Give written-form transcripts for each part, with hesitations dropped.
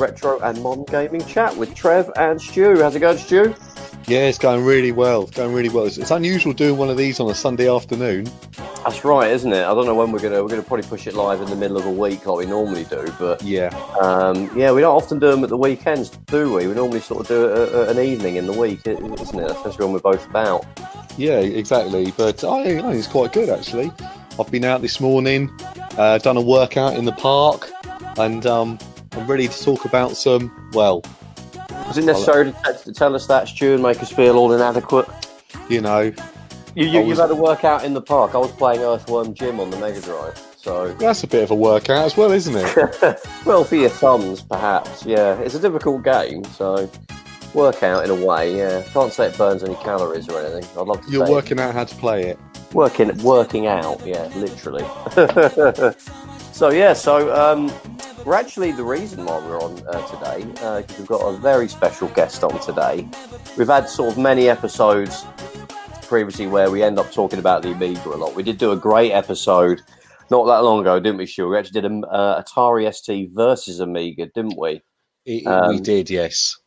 retro and modern gaming chat with Trev and Stu. How's it going, Stu? Yeah, it's going really well. It's unusual doing one of these on a Sunday afternoon. That's right, isn't it? I don't know when we're gonna probably push it live in the middle of a week like we normally do, but yeah, we don't often do them at the weekends, do we? We normally sort of do it at an evening in the week, isn't it? Especially when we're both about. Yeah, exactly. But I think it's quite good actually. I've been out this morning, done a workout in the park, and I'm ready to talk about some. Well, was it necessary to tell us that, Stu, and make us feel all inadequate? You know. You've had a workout in the park. I was playing Earthworm Jim on the Mega Drive, so that's a bit of a workout as well, isn't it? Well, for your thumbs, perhaps. Yeah, it's a difficult game, so workout in a way. Yeah, can't say it burns any calories or anything. I'd love to. You're working out how to play it. Working out. Yeah, literally. So we're actually the reason why we're on today because we've got a very special guest on today. We've had sort of many episodes previously where we end up talking about the Amiga a lot. We did do a great episode not that long ago, didn't we, Stu? We actually did an Atari ST versus Amiga, didn't we? We did, yes.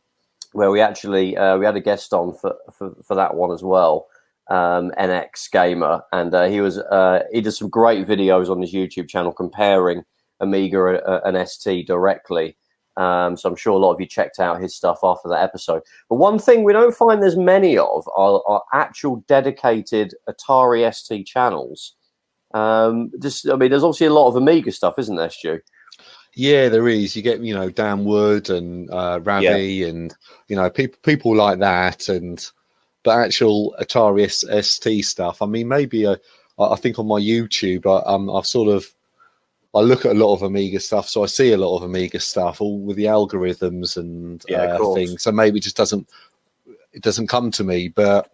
Where we actually we had a guest on for that one as well, NX Gamer, and he did some great videos on his YouTube channel comparing Amiga and ST directly. So I'm sure a lot of you checked out his stuff after that episode. But one thing we don't find there's many of are actual dedicated Atari ST channels. There's obviously a lot of Amiga stuff, isn't there, Stu? Yeah, there is. You get, Dan Wood and Ravi and, people like that. But actual Atari ST stuff, I mean, maybe I think on my YouTube, I look at a lot of Amiga stuff, so I see a lot of Amiga stuff, all with the algorithms and things. So maybe it just doesn't come to me, but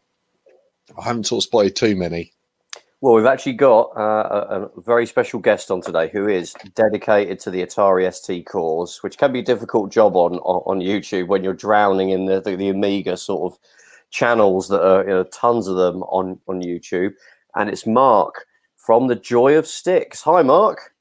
I haven't sort of spotted too many. Well, we've actually got a very special guest on today who is dedicated to the Atari ST cause, which can be a difficult job on YouTube when you're drowning in the Amiga sort of channels that are tons of them on YouTube. And it's Marc from the Joy of Sticks. Hi, Marc.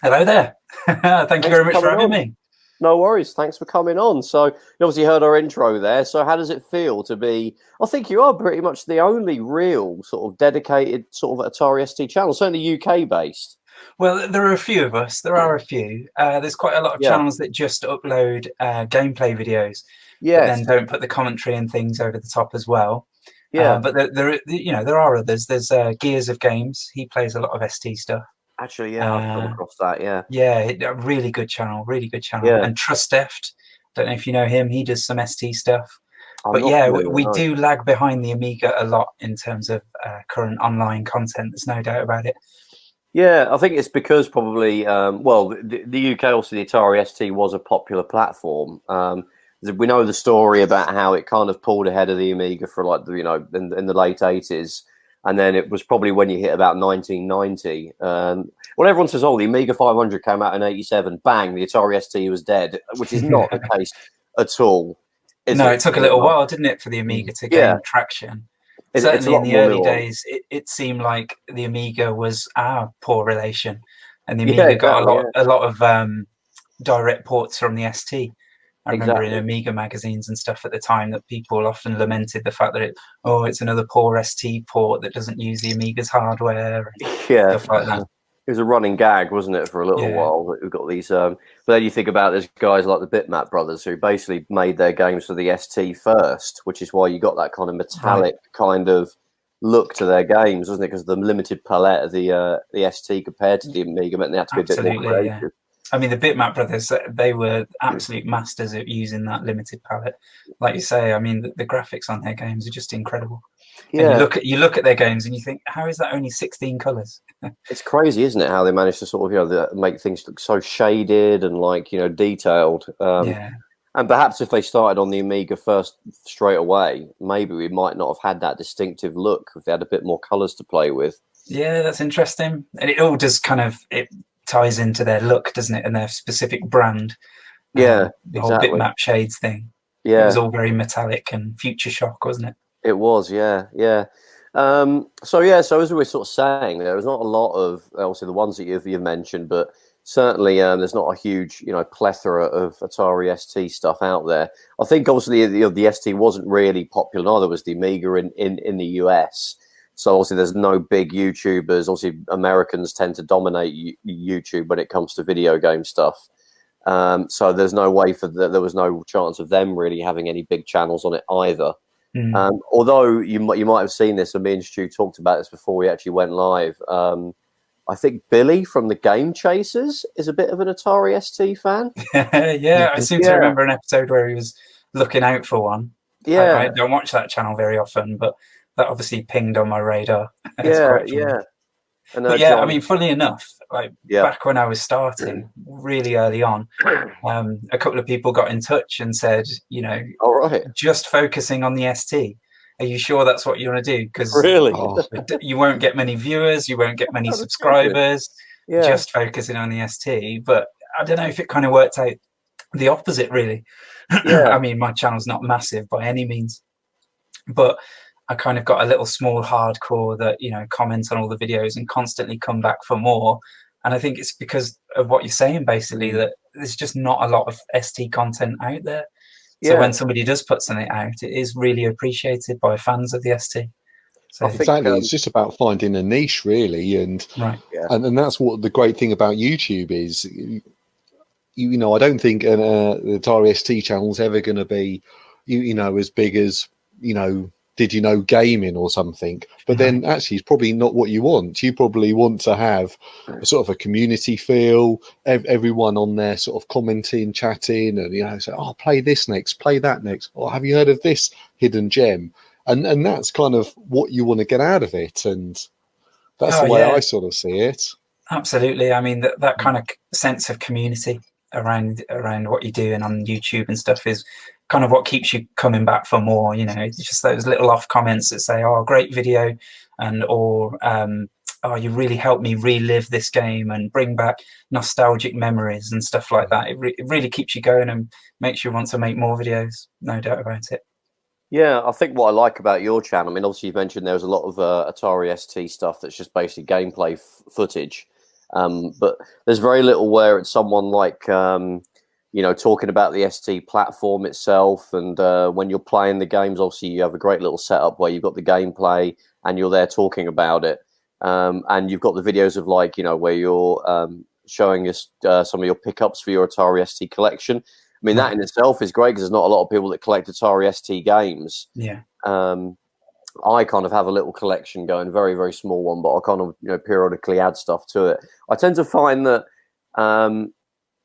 Hello there. Thank you very much for having me. No worries. Thanks for coming on. So you obviously heard our intro there. So how does it feel to be, I think you are pretty much the only real sort of dedicated sort of Atari ST channel, certainly UK based. Well, there are a few of us. There are a few. There's quite a lot of channels that just upload gameplay videos, but then don't put the commentary and things over the top as well. Yeah, but there are others. There's Gears of Games. He plays a lot of ST stuff. Actually, yeah, I've come across that, a really good channel. Yeah. And Trusteft, don't know if you know him, he does some ST stuff. But yeah, we do lag behind the Amiga a lot in terms of current online content, there's no doubt about it. Yeah, I think it's because probably, the UK, also the Atari ST was a popular platform. We know the story about how it kind of pulled ahead of the Amiga for in the late 80s. And then it was probably when you hit about 1990. Everyone says, the Amiga 500 came out in 87. Bang, the Atari ST was dead, which is not the case at all. It took a little while, didn't it, for the Amiga to gain traction? Certainly in the early days, it seemed like the Amiga was our poor relation. And the Amiga got a lot of direct ports from the ST. I remember in Amiga magazines and stuff at the time that people often lamented the fact that it's another poor ST port that doesn't use the Amiga's hardware. And stuff like that. It was a running gag, wasn't it, for a little while? We've got these, but then you think about there's guys like the Bitmap brothers who basically made their games for the ST first, which is why you got that kind of metallic kind of look to their games, wasn't it? Because the limited palette of the ST compared to the Amiga meant they had to be a bit more creative. Yeah. I mean, the Bitmap brothers, they were absolute masters at using that limited palette. Like you say, I mean, the graphics on their games are just incredible. Yeah. And you look at their games and you think, how is that only 16 colours? It's crazy, isn't it, how they managed to sort of, make things look so shaded and detailed. And perhaps if they started on the Amiga first straight away, maybe we might not have had that distinctive look if they had a bit more colours to play with. Yeah, that's interesting. And it all just it ties into their look, doesn't it, and their specific brand. The whole Bitmap shades thing. Yeah, it was all very metallic and Future Shock, wasn't it? It was, yeah. So as we were sort of saying, there was not a lot of obviously the ones that you've mentioned, but certainly there's not a huge, plethora of Atari ST stuff out there. I think obviously the ST wasn't really popular, neither was the Amiga in the US. So obviously there's no big YouTubers. Obviously Americans tend to dominate YouTube when it comes to video game stuff. So there's no way there was no chance of them really having any big channels on it either. Although you might have seen this, and me and Stu talked about this before we actually went live. I think Billy from the Game Chasers is a bit of an Atari ST fan. Yeah, I seem to remember an episode where he was looking out for one. Yeah, I don't watch that channel very often, but that obviously pinged on my radar. Yeah. And, I mean, funny enough, back when I was starting, really early on, a couple of people got in touch and said, just focusing on the ST. Are you sure that's what you want to do? Because really, you won't get many viewers, you won't get many subscribers, just focusing on the ST. But I don't know if it kind of worked out the opposite, really. I mean, my channel's not massive by any means, but I kind of got a little small hardcore that, comments on all the videos and constantly come back for more. And I think it's because of what you're saying, basically, that there's just not a lot of ST content out there. So when somebody does put something out, it is really appreciated by fans of the ST. So exactly, it's just about finding a niche, really, and that's what the great thing about YouTube is. I don't think the Atari ST channel is ever going to be, as big as Did You Know Gaming or something, but then actually it's probably not what you want. You probably want to have a sort of a community feel, everyone on there sort of commenting, chatting, and say, oh, play this next, play that next, or have you heard of this hidden gem? And that's kind of what you want to get out of it, and that's the way I sort of see it. Absolutely. I mean, that kind of sense of community around what you're doing on YouTube and stuff is kind of what keeps you coming back for more. It's just those little off comments that say, oh, great video, or oh, you really helped me relive this game and bring back nostalgic memories and stuff like that. It really keeps you going and makes you want to make more videos, no doubt about it. Yeah, I think what I like about your channel, I mean, obviously you mentioned there was a lot of Atari ST stuff that's just basically gameplay footage, but there's very little where it's someone like talking about the ST platform itself, and when you're playing the games, obviously you have a great little setup where you've got the gameplay and you're there talking about it, and you've got the videos of where you're showing us some of your pickups for your Atari ST collection. I mean, that in itself is great because there's not a lot of people that collect Atari ST games. Yeah. I kind of have a little collection going, very, very small one, but I kind of periodically add stuff to it. I tend to find that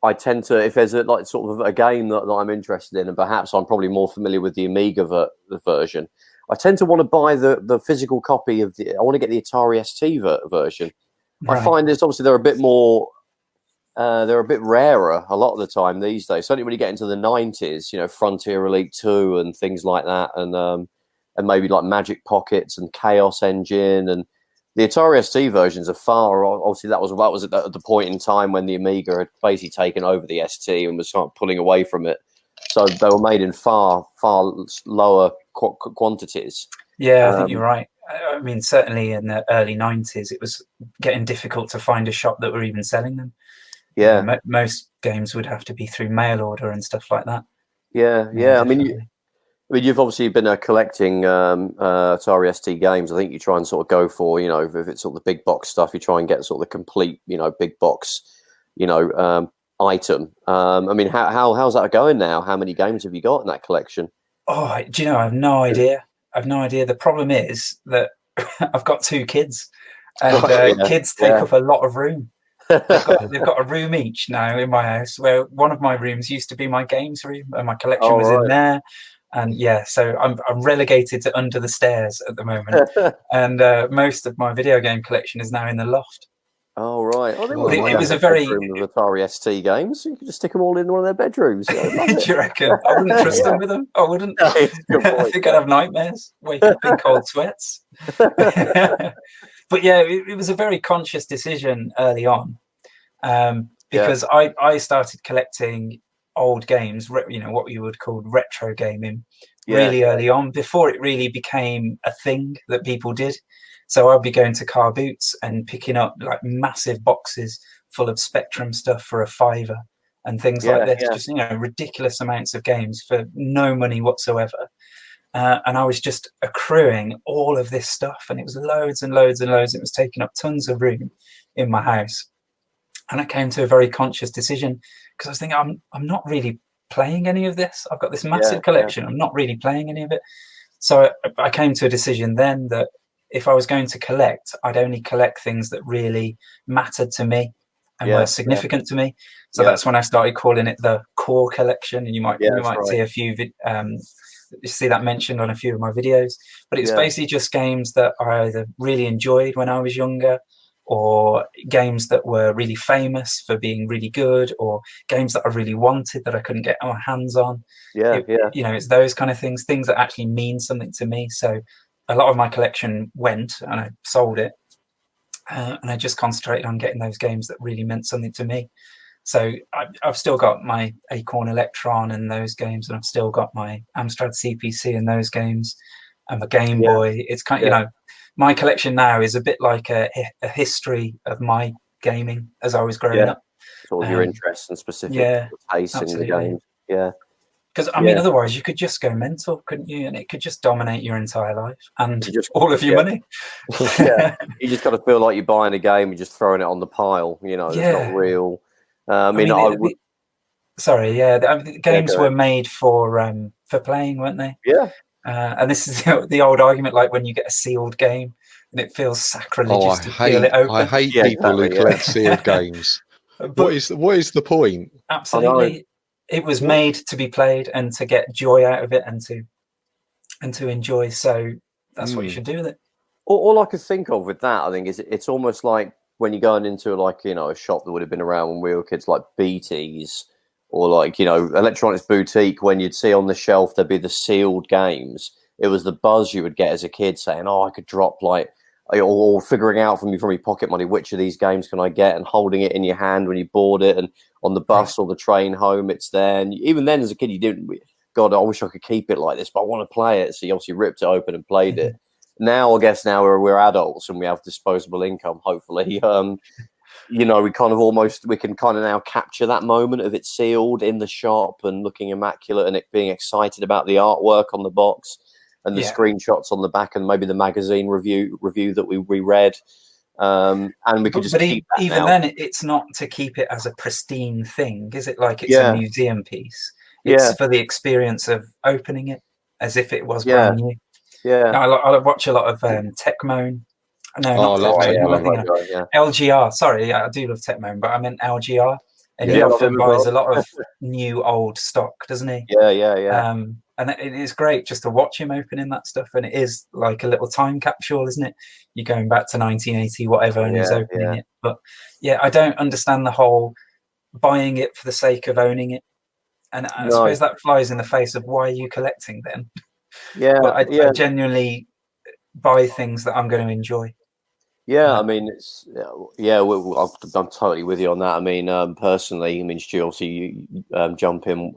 if there's sort of a game that I'm interested in, and perhaps I'm probably more familiar with the Amiga version, I tend to want to buy the physical copy of I want to get the Atari ST version. Right. I find this obviously they're a bit more. They're a bit rarer a lot of the time these days. Certainly when you get into the 90s, Frontier Elite 2 and things like that, and maybe like Magic Pockets and Chaos Engine, and the Atari ST versions are far. Obviously, that was at the point in time when the Amiga had basically taken over the ST and was sort of pulling away from it. So they were made in far lower quantities. Yeah, I think you're right. I mean, certainly in the early 90s, it was getting difficult to find a shop that were even selling them. Yeah, most games would have to be through mail order and stuff like that. Yeah. I mean, you've obviously been collecting Atari ST games. I think you try and sort of go for, if it's sort of the big box stuff, you try and get sort of the complete, big box, item. I mean, how's that going now? How many games have you got in that collection? Oh, do you know? I have no idea. The problem is that I've got 2 kids, and kids take up a lot of room. They've got a room each now in my house, where one of my rooms used to be my games room and my collection was in there. And so I'm relegated to under the stairs at the moment. And most of my video game collection is now in the loft. Oh, right. Oh, it was a very of Atari ST games. You could just stick them all in one of their bedrooms. Do you reckon? I wouldn't trust them with them. I wouldn't. I think I'd have nightmares. Wake up in cold sweats. But it was a very conscious decision early on, because I started collecting old games, what you would call retro gaming, really early on, before it really became a thing that people did. So I'd be going to car boots and picking up like massive boxes full of Spectrum stuff for a £5 and things like this. Just, you know, ridiculous amounts of games for no money whatsoever. And I was just accruing all of this stuff, and it was loads and loads and loads. It was taking up tons of room in my house. And I came to a very conscious decision, because I was thinking, I'm not really playing any of this. I've got this massive collection. I'm not really playing any of it. So I came to a decision then that if I was going to collect, I'd only collect things that really mattered to me and were significant to me. So that's when I started calling it the core collection. And you might see a few you see that mentioned on a few of my videos. But it's basically just games that I either really enjoyed when I was younger, or games that were really famous for being really good, or games that I really wanted that I couldn't get my hands on. You know, it's those kind of things that actually mean something to me. So a lot of my collection went, and I sold it, and I just concentrated on getting those games that really meant something to me. So I've still got my Acorn Electron and those games, and I've still got my Amstrad CPC and those games, and the Game Boy. It's kind of, you know, my collection now is a bit like a history of my gaming as I was growing up. It's all your interests and specific tastes in the games. Because, I mean, otherwise you could just go mental, couldn't you? And it could just dominate your entire life and all of your money. You just got to feel like you're buying a game and just throwing it on the pile. You know, it's not real. The games were made for playing, weren't they? And this is the old argument, like when you get a sealed game and it feels sacrilegious to peel it open. I hate people who collect sealed games. What is the point? Absolutely. It was made to be played and to get joy out of it and to enjoy. So that's what you should do with it. All I could think of with that, I think, is it's almost like when you're going into, like, you know, a shop that would have been around when we were kids, like BT's, or like, you know, Electronics Boutique, when you'd see on the shelf there'd be the sealed games. It was the buzz you would get as a kid saying, oh, I could drop, like, or figuring out from your pocket money, which of these games can I get, and holding it in your hand when you bought it, and on the bus or the train home, it's there. And even then, as a kid, you didn't, God, I wish I could keep it like this, but I want to play it. So you obviously ripped it open and played it. Now, I guess we're adults and we have disposable income, hopefully. You know, we can kind of now capture that moment of it sealed in the shop and looking immaculate, and it being excited about the artwork on the box and the screenshots on the back, and maybe the magazine review that we read. And we could just keep that even now. Then, it's not to keep it as a pristine thing, is it? Like it's a museum piece. It's for the experience of opening it as if it was brand new. I watch a lot of Techmoan. No, not Techmoan. LGR. Sorry, I do love Techmoan, but I meant LGR. And he often buys a lot of new old stock, doesn't he? And it is great just to watch him opening that stuff. And it is like a little time capsule, isn't it? You're going back to 1980, whatever, and he's opening it. But I don't understand the whole buying it for the sake of owning it. And I suppose that flies in the face of why are you collecting then? But I genuinely buy things that I'm going to enjoy. I mean, I'm totally with you on that. I mean, personally, I mean, Stu, obviously you jump in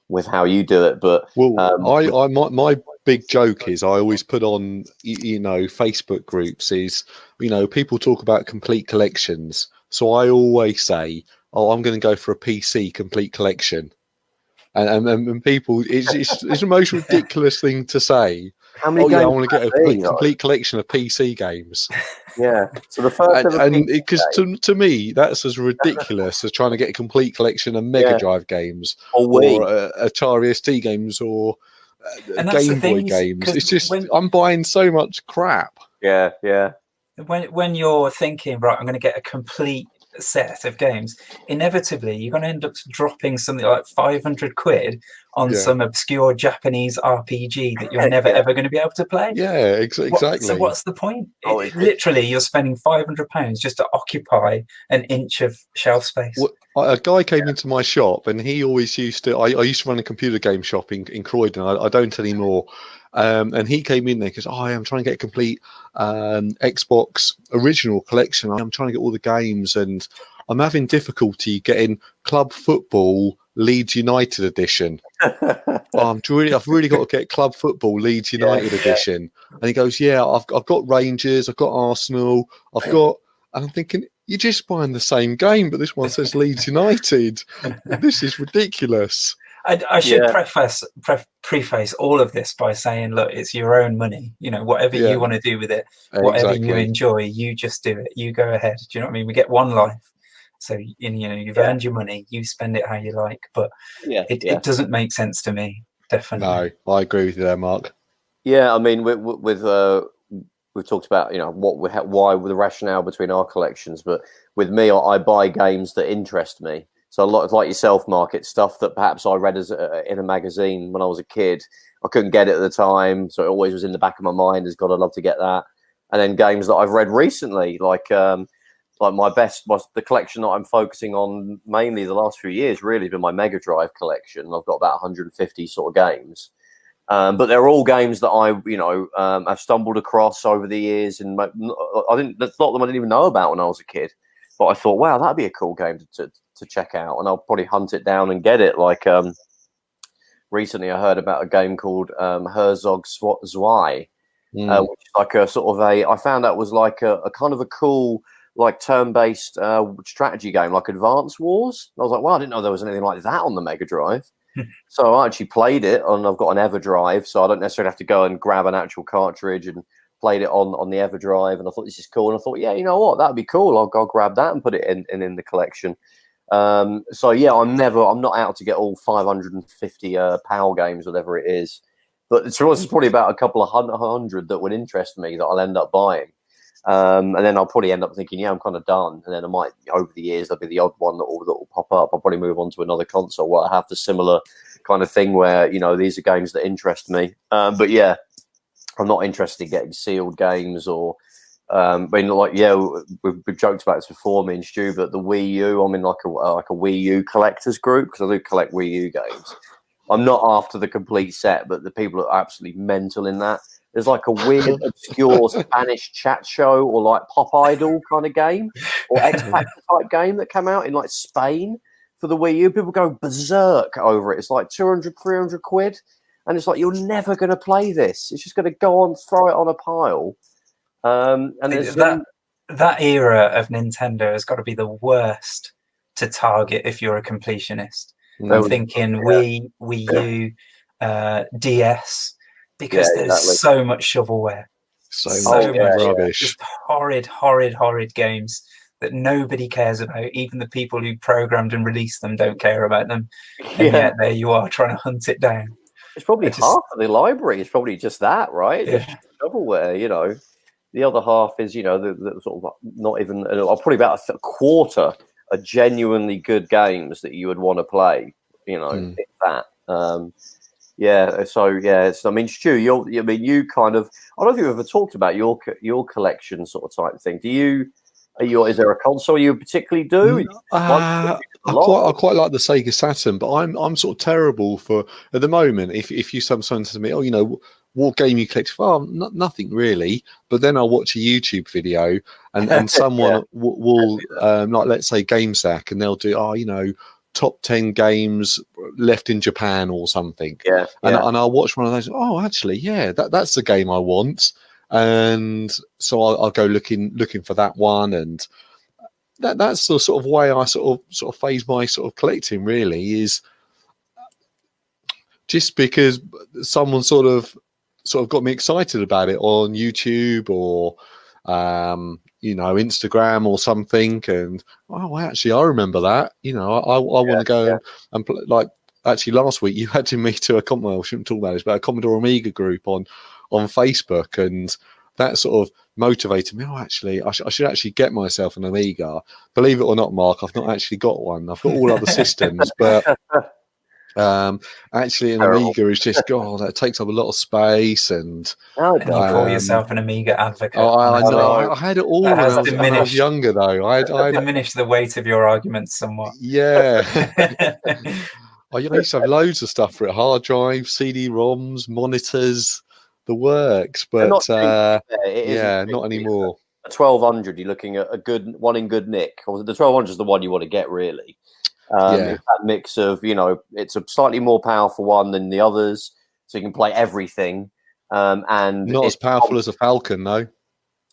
with how you do it, but my big joke is I always put on, you know, Facebook groups is, you know, people talk about complete collections, so I always say, I'm going to go for a PC complete collection. And people, it's the most ridiculous thing to say. How many games I want to get a complete collection of PC games. So the first, because to me that's as ridiculous as trying to get a complete collection of Mega Drive games or Atari ST games or Game Boy games. It's just I'm buying so much crap. When you're thinking, right, I'm going to get a complete set of games, inevitably you're going to end up dropping something like 500 quid on some obscure Japanese RPG that you're never ever going to be able to play. Exactly. So what's the point? Literally, you're spending £500 just to occupy an inch of shelf space. A guy came into my shop, and he always used to. I used to run a computer game shop in Croydon. I don't anymore. And he came in there because I'm trying to get a complete Xbox original collection. I'm trying to get all the games, and I'm having difficulty getting Club Football Leeds United edition. I've really got to get Club Football Leeds United edition. And he goes, I've got Rangers, I've got Arsenal, and I'm thinking, you're just buying the same game, but this one says Leeds United. This is ridiculous. I should preface all of this by saying, look, it's your own money. Whatever you want to do with it, whatever you enjoy, you just do it. You go ahead. Do you know what I mean? We get one life. So, you've earned your money. You spend it how you like. But it doesn't make sense to me, definitely. No, I agree with you there, Marc. Yeah, I mean, we've talked about, why the rationale between our collections. But with me, I buy games that interest me. So a lot like yourself, Marc, it's stuff that perhaps I read in a magazine when I was a kid. I couldn't get it at the time, so it always was in the back of my mind as God, I'd love to get that. And then games that I've read recently, like the collection that I'm focusing on mainly the last few years really has been my Mega Drive collection. I've got about 150 sort of games. But they're all games that I, have stumbled across over the years, and a lot of them I didn't even know about when I was a kid. But I thought, wow, that'd be a cool game to check out, and I'll probably hunt it down and get it. Like recently, I heard about a game called Herzog Zwei, which is like a sort of I found out was like a kind of a cool like turn-based strategy game, like Advance Wars. And I was like, wow, I didn't know there was anything like that on the Mega Drive. So I actually played it, and I've got an EverDrive, so I don't necessarily have to go and grab an actual cartridge, and played it on the EverDrive. And I thought, this is cool. And I thought, yeah, you know what, that'd be cool. I'll grab that and put it in the collection. So yeah, I'm not out to get all 550 PAL games, whatever it is. But it's probably about a couple of hundred that would interest me that I'll end up buying. And then I'll probably end up thinking, yeah, I'm kind of done. And then I might, over the years, there'll be the odd one that will pop up. I'll probably move on to another console where I have the similar kind of thing where, these are games that interest me. But yeah, I'm not interested in getting sealed games or, we've joked about this before, me and Stu, but the Wii U, I'm in like a Wii U collectors group because I do collect Wii U games. I'm not after the complete set, but the people are absolutely mental in that. There's like a weird, obscure Spanish chat show or like Pop Idol kind of game or X Factor type game that came out in like Spain for the Wii U. People go berserk over it. It's like 200, 300 quid. And it's like, you're never going to play this. It's just going to go on, throw it on a pile. And that era of Nintendo has got to be the worst to target if you're a completionist. I'm thinking Wii U, DS, because there's so much shovelware, so much rubbish, just horrid games that nobody cares about. Even the people who programmed and released them don't care about them, and yet there you are trying to hunt it down. It's probably half of the library is probably just that, right? Just shovelware, The other half is, the sort of not even, probably about a quarter are genuinely good games that you would want to play, if that. So, I mean, Stu, you kind of, I don't know if you've ever talked about your collection sort of type thing. Is there a console you particularly do? I quite like the Sega Saturn, but I'm sort of terrible for, at the moment, if you someone says to me, what game you collect? Well, nothing really. But then I'll watch a YouTube video and someone will like, let's say GameSack, and they'll do, top 10 games left in Japan or something. And I'll watch one of those. Oh, actually, that's the game I want. And so I'll go looking for that one, and that's the sort of way I sort of phase my sort of collecting. Really, is just because someone sort of got me excited about it on YouTube or Instagram or something, and actually I remember that. I want to go and play, like actually last week you had me to I shouldn't talk about this, but a Commodore Amiga group on Facebook, and that sort of motivated me. Actually, I should actually get myself an Amiga. Believe it or not, Marc, I've not actually got one. I've got all other systems, but actually an Amiga is just that takes up a lot of space, and you call yourself an Amiga advocate. I know. I had it all when I was younger, though. I diminished the weight of your arguments somewhat. Yeah. I used to have loads of stuff for it: hard drives, CD-ROMs, monitors, the works. But not anymore. A 1200, you're looking at a good one in good nick. The 1200 is the one you want to get, really. It's that mix of, it's a slightly more powerful one than the others, so you can play everything. And not as powerful as a Falcon, though.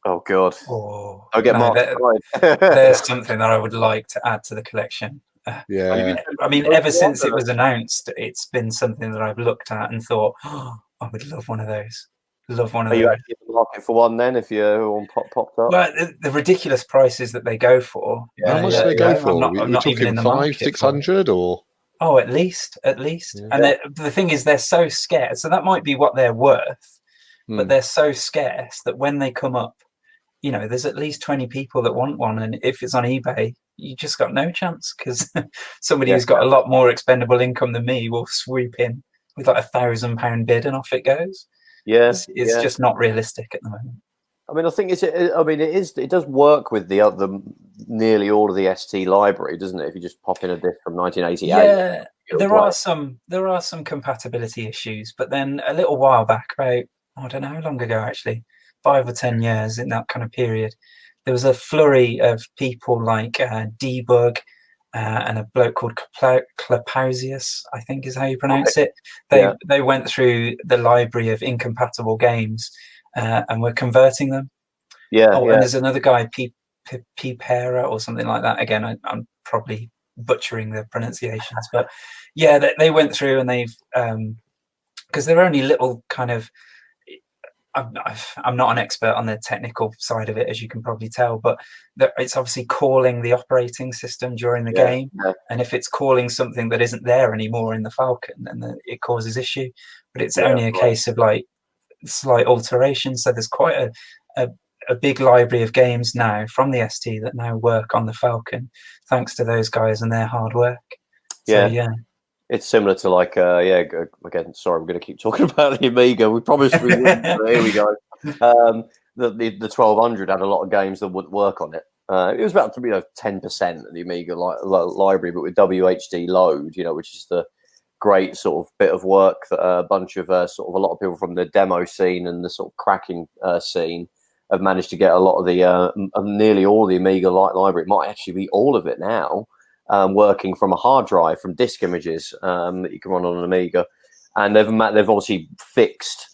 Oh God! Oh, I'll get no, Marc. there's something that I would like to add to the collection. Yeah. I mean, ever since it was announced, it's been something that I've looked at and thought, oh, I would love one of those. Love one of those. Are you actually in the market for one then? If one popped up? Well, the ridiculous prices that they go for. How much do they go for? I'm not even in the market 500-600 or? Oh, at least. Yeah. And the thing is, they're so scarce. So that might be what they're worth, but they're so scarce that when they come up, there's at least 20 people that want one, and if it's on eBay, you just got no chance because somebody who's got a lot more expendable income than me will swoop in with like £1,000 bid, and off it goes. It's just not realistic at the moment. I mean, I think it does work with the nearly all of the ST library, doesn't it? If you just pop in a disc from 1988. Yeah, there are some compatibility issues, but then a little while back, about I don't know how long ago actually, 5 or 10 years, in that kind of period, there was a flurry of people like Debug and a bloke called Klapausius, I think is how you pronounce it. They went through the library of incompatible games and were converting them. And there's another guy, Pera or something like that. Again, I'm probably butchering the pronunciations, but they went through and they've because they're only little kind of. I'm not an expert on the technical side of it, as you can probably tell, but it's obviously calling the operating system during the game. And if it's calling something that isn't there anymore in the Falcon, then it causes issue. But it's only a case of like slight alterations. So there's quite a big library of games now from the ST that now work on the Falcon, thanks to those guys and their hard work. It's similar to like, again, sorry, we're going to keep talking about the Amiga. We promised we wouldn't. Here we go. The 1200 had a lot of games that wouldn't work on it. It was about 10% of the Amiga library, but with WHDload, which is the great sort of bit of work that a bunch of sort of a lot of people from the demo scene and the sort of cracking scene have managed to get a lot of the nearly all of the Amiga library. It might actually be all of it now. Working from a hard drive from disk images that you can run on an Amiga, and they've obviously fixed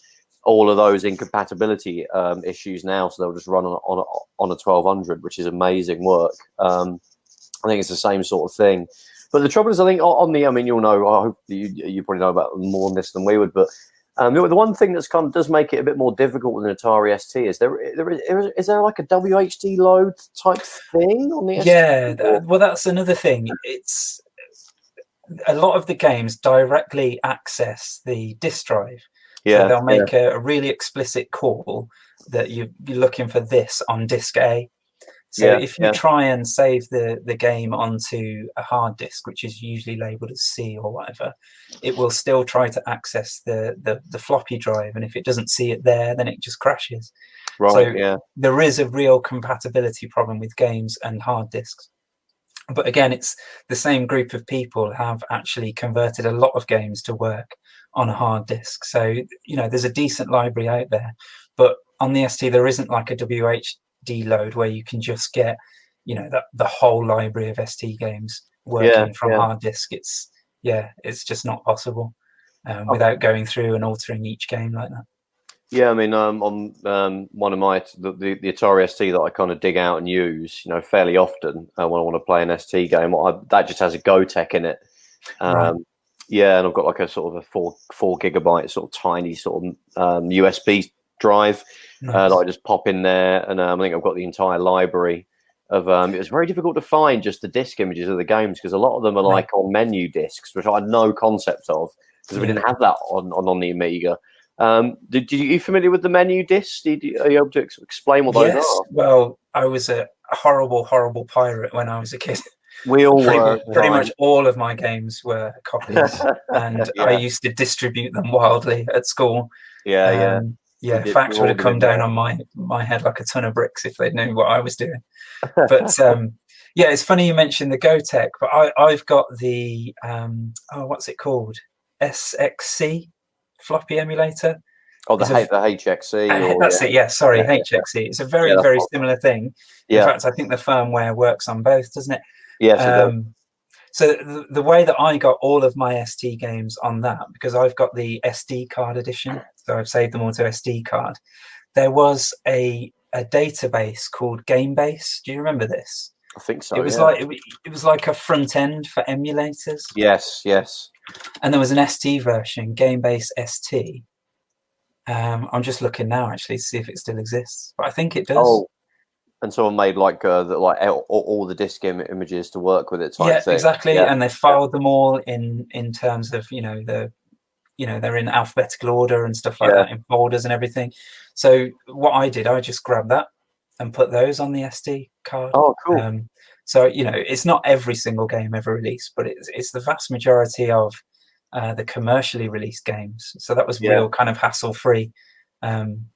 all of those incompatibility issues now, so they'll just run on a 1200, which is amazing work. I think it's the same sort of thing, but the trouble is, I think you'll know. I hope you probably know about more on this than we would, but the one thing that's does make it a bit more difficult with an Atari ST is there like a WHDload type thing on the ST? Yeah, well, that's another thing. It's a lot of the games directly access the disk drive. So they'll make a really explicit call that you're looking for this on disk A. So if you try and save the game onto a hard disk, which is usually labeled as C or whatever, it will still try to access the floppy drive. And if it doesn't see it there, then it just crashes. There is a real compatibility problem with games and hard disks. But again, it's the same group of people have actually converted a lot of games to work on a hard disk. So, there's a decent library out there. But on the ST, there isn't like a WHDload where you can just get, the whole library of ST games working from hard disk. It's just not possible without going through and altering each game like that. Yeah, I mean, on one of my the Atari ST that I kind of dig out and use, fairly often when I want to play an ST game, that just has a GoTech in it. Right. Yeah, and I've got like a sort of a 4 gigabyte sort of tiny sort of USB drive that I just pop in there, and I think I've got the entire library of. It was very difficult to find just the disc images of the games because a lot of them are like on menu discs, which I had no concept of because we didn't have that on the Amiga. Are you familiar with the menu discs? Are you able to explain what those are? Well, I was a horrible pirate when I was a kid. We all pretty much all of my games were copies, and I used to distribute them wildly at school. Facts would have come down on my head like a ton of bricks if they'd known what I was doing. But it's funny you mentioned the GoTech, but I've got the what's it called? SXC floppy emulator. Oh, the HXC. That's it. Yeah, sorry, HXC. It's a very similar thing. In fact, I think the firmware works on both, doesn't it? Yes. So the way that I got all of my ST games on that, because I've got the SD card edition, so I've saved them all to SD card. There was a a database called GameBase. Do you remember this? I think so. It was like it was like a front end for emulators. Yes. And there was an ST version, GameBase ST. I'm just looking now actually to see if it still exists, but I think it does. Oh, and someone made like all the disk images to work with it. Type thing. Exactly. Yeah. And they filed them all in terms of they're in alphabetical order and stuff like that in folders and everything. So what I did, I just grabbed that and put those on the SD card. Oh, cool. So it's not every single game ever released, but it's the vast majority of the commercially released games. So that was real kind of hassle-free.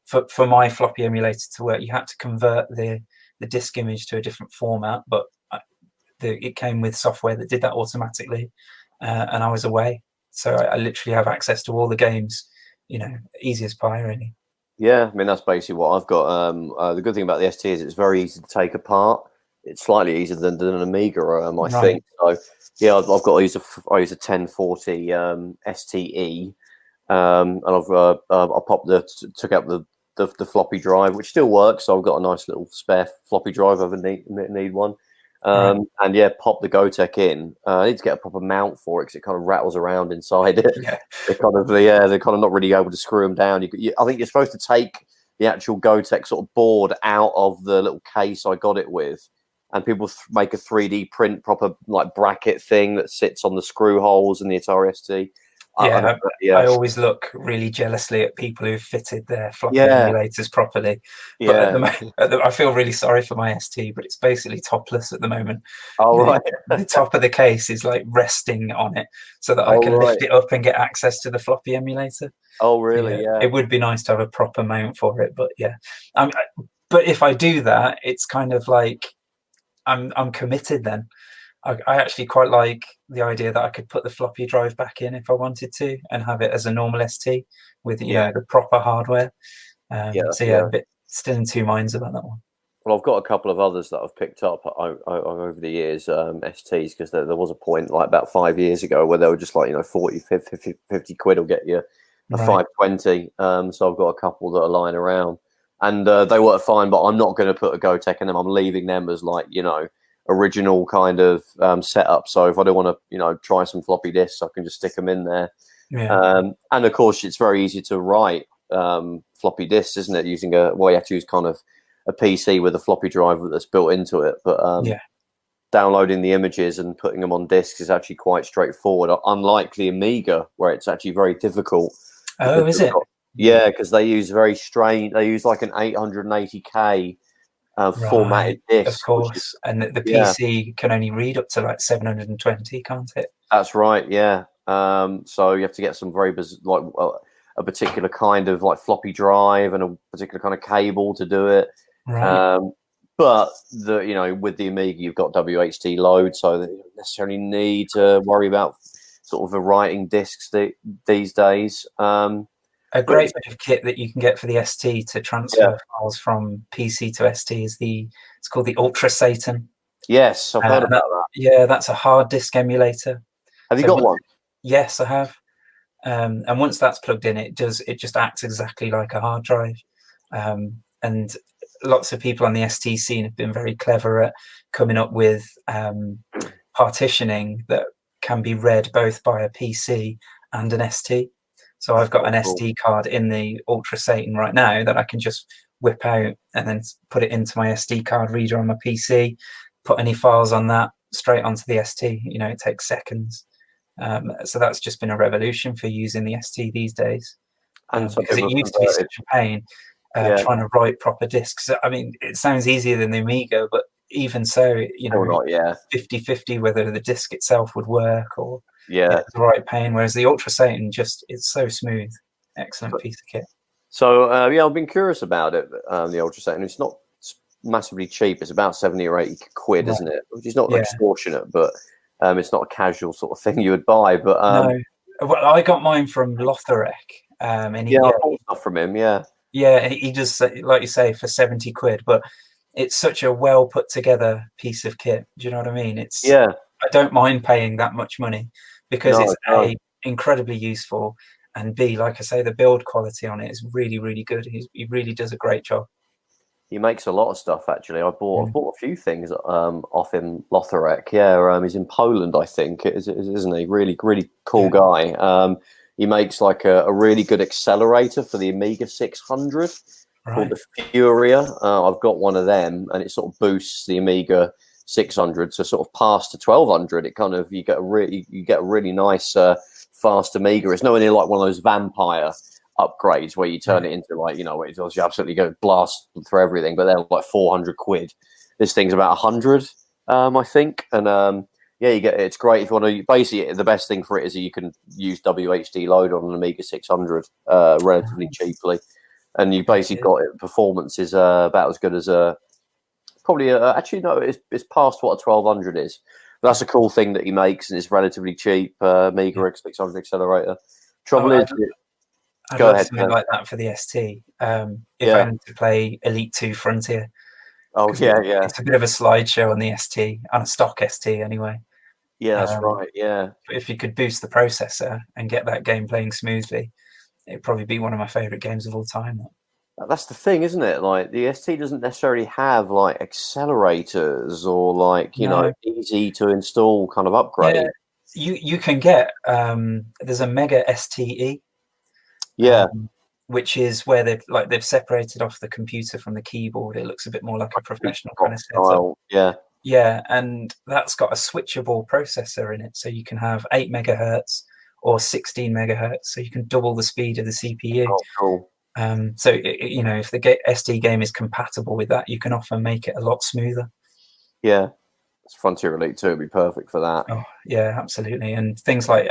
For my floppy emulator to work, you had to convert the disk image to a different format, but it came with software that did that automatically, and I was away. So I literally have access to all the games, easy as pie, really. Yeah, I mean, that's basically what I've got. The good thing about the ST is it's very easy to take apart. It's slightly easier than an Amiga, I think. So, yeah, I use a 1040 STE, and I took out the floppy drive, which still works. So I've got a nice little spare floppy drive if I need one. And pop the Gotek in. I need to get a proper mount for it because it kind of rattles around inside it. They're kind of not really able to screw them down. I think you're supposed to take the actual Gotek sort of board out of the little case I got it with, and people make a 3D print proper like bracket thing that sits on the screw holes in the Atari ST. I always look really jealously at people who've fitted their floppy emulators properly. But at the moment, I feel really sorry for my ST, but it's basically topless at the moment. Oh, right. The top of the case is like resting on it so that I can lift it up and get access to the floppy emulator. Oh, really? Yeah. It would be nice to have a proper mount for it, but but if I do that, it's kind of like I'm committed then. I actually quite like the idea that I could put the floppy drive back in if I wanted to and have it as a normal ST with the proper hardware. Still in two minds about that one. Well, I've got a couple of others that I've picked up over the years, STs, because there was a point like about 5 years ago where they were just like 40, 50 quid will get you a 520. So I've got a couple that are lying around, and they work fine. But I'm not going to put a Gotek in them. I'm leaving them as original kind of setup. So if I don't want to try some floppy disks, I can just stick them in there. And of course it's very easy to write floppy disks, isn't it, using you have to use kind of a PC with a floppy drive that's built into it, but downloading the images and putting them on disks is actually quite straightforward, unlike the Amiga where it's actually very difficult. Oh, is it? Because they use they use like an 880k formatted disc, of course, and the PC can only read up to like 720, can't it? That's right. So you have to get some very a particular kind of like floppy drive and a particular kind of cable to do it. But with the Amiga you've got WHDload, so that you don't necessarily need to worry about sort of writing discs these days. A great bit of kit that you can get for the ST to transfer files from PC to ST is it's called the UltraSatan. Yes, I've heard about that. Yeah, that's a hard disk emulator. Have you got one? Yes, I have. And once that's plugged in, it just acts exactly like a hard drive. And lots of people on the ST scene have been very clever at coming up with partitioning that can be read both by a PC and an ST. So I've got an SD card in the UltraSatan right now that I can just whip out and then put it into my SD card reader on my PC, put any files on that straight onto the ST. It takes seconds. So that's just been a revolution for using the ST these days. And because it used to be such a pain trying to write proper discs. I mean, it sounds easier than the Amiga, but even so, 50-50 whether the disc itself would work or the right pain. Whereas the UltraSatan it's so smooth. Excellent piece of kit. So I've been curious about it. The UltraSatan, it's not massively cheap. It's about 70 or 80 quid, isn't it? Which is not extortionate, but it's not a casual sort of thing you would buy. But no, well, I got mine from Lotharek. And I bought stuff from him. Yeah, he does, like you say, for 70 quid, but it's such a well put together piece of kit. Do you know what I mean? I don't mind paying that much money because it's A, incredibly useful, and B, like I say, the build quality on it is really, really good. He really does a great job. He makes a lot of stuff, actually. I've bought a few things off him, Lotharek. Yeah, he's in Poland, I think, isn't he? Really, really cool guy. He makes like a really good accelerator for the Amiga 600 called the Furia. I've got one of them, and it sort of boosts the Amiga 600 to sort of past to 1200. It kind of you get a really nice fast Amiga. It's nowhere near like one of those Vampire upgrades where you turn it into like, you know, where you absolutely go blast through everything, but they're like 400 quid. This thing's about 100, I think. And yeah, you get it's great if you want to. Basically, the best thing for it is that you can use WHDload on an Amiga 600 relatively cheaply, and you basically got it. Performance is about as good as probably actually no, it's past what a 1200 is. But that's a cool thing that he makes, and it's relatively cheap. Amiga 600 accelerator. Trouble is. I'd love something like that for the ST. If I need to play Elite 2 Frontier. Oh, yeah. It's a bit of a slideshow on the ST, on a stock ST anyway. Yeah, that's right, yeah. If you could boost the processor and get that game playing smoothly, it'd probably be one of my favourite games of all time. That's the thing, isn't it? Like, the ST doesn't necessarily have, like, accelerators or, like, you know, easy to install kind of upgrade. Yeah, you can get, there's a Mega STE. Yeah, which is where they've separated off the computer from the keyboard. It looks a bit more like a professional kind of setup. Yeah, and that's got a switchable processor in it, so you can have 8 megahertz or 16 megahertz, so you can double the speed of the CPU. Oh, cool. So you know, if the SD game is compatible with that, you can often make it a lot smoother. Yeah, Frontier Elite 2 would be perfect for that. Oh yeah, absolutely. And things like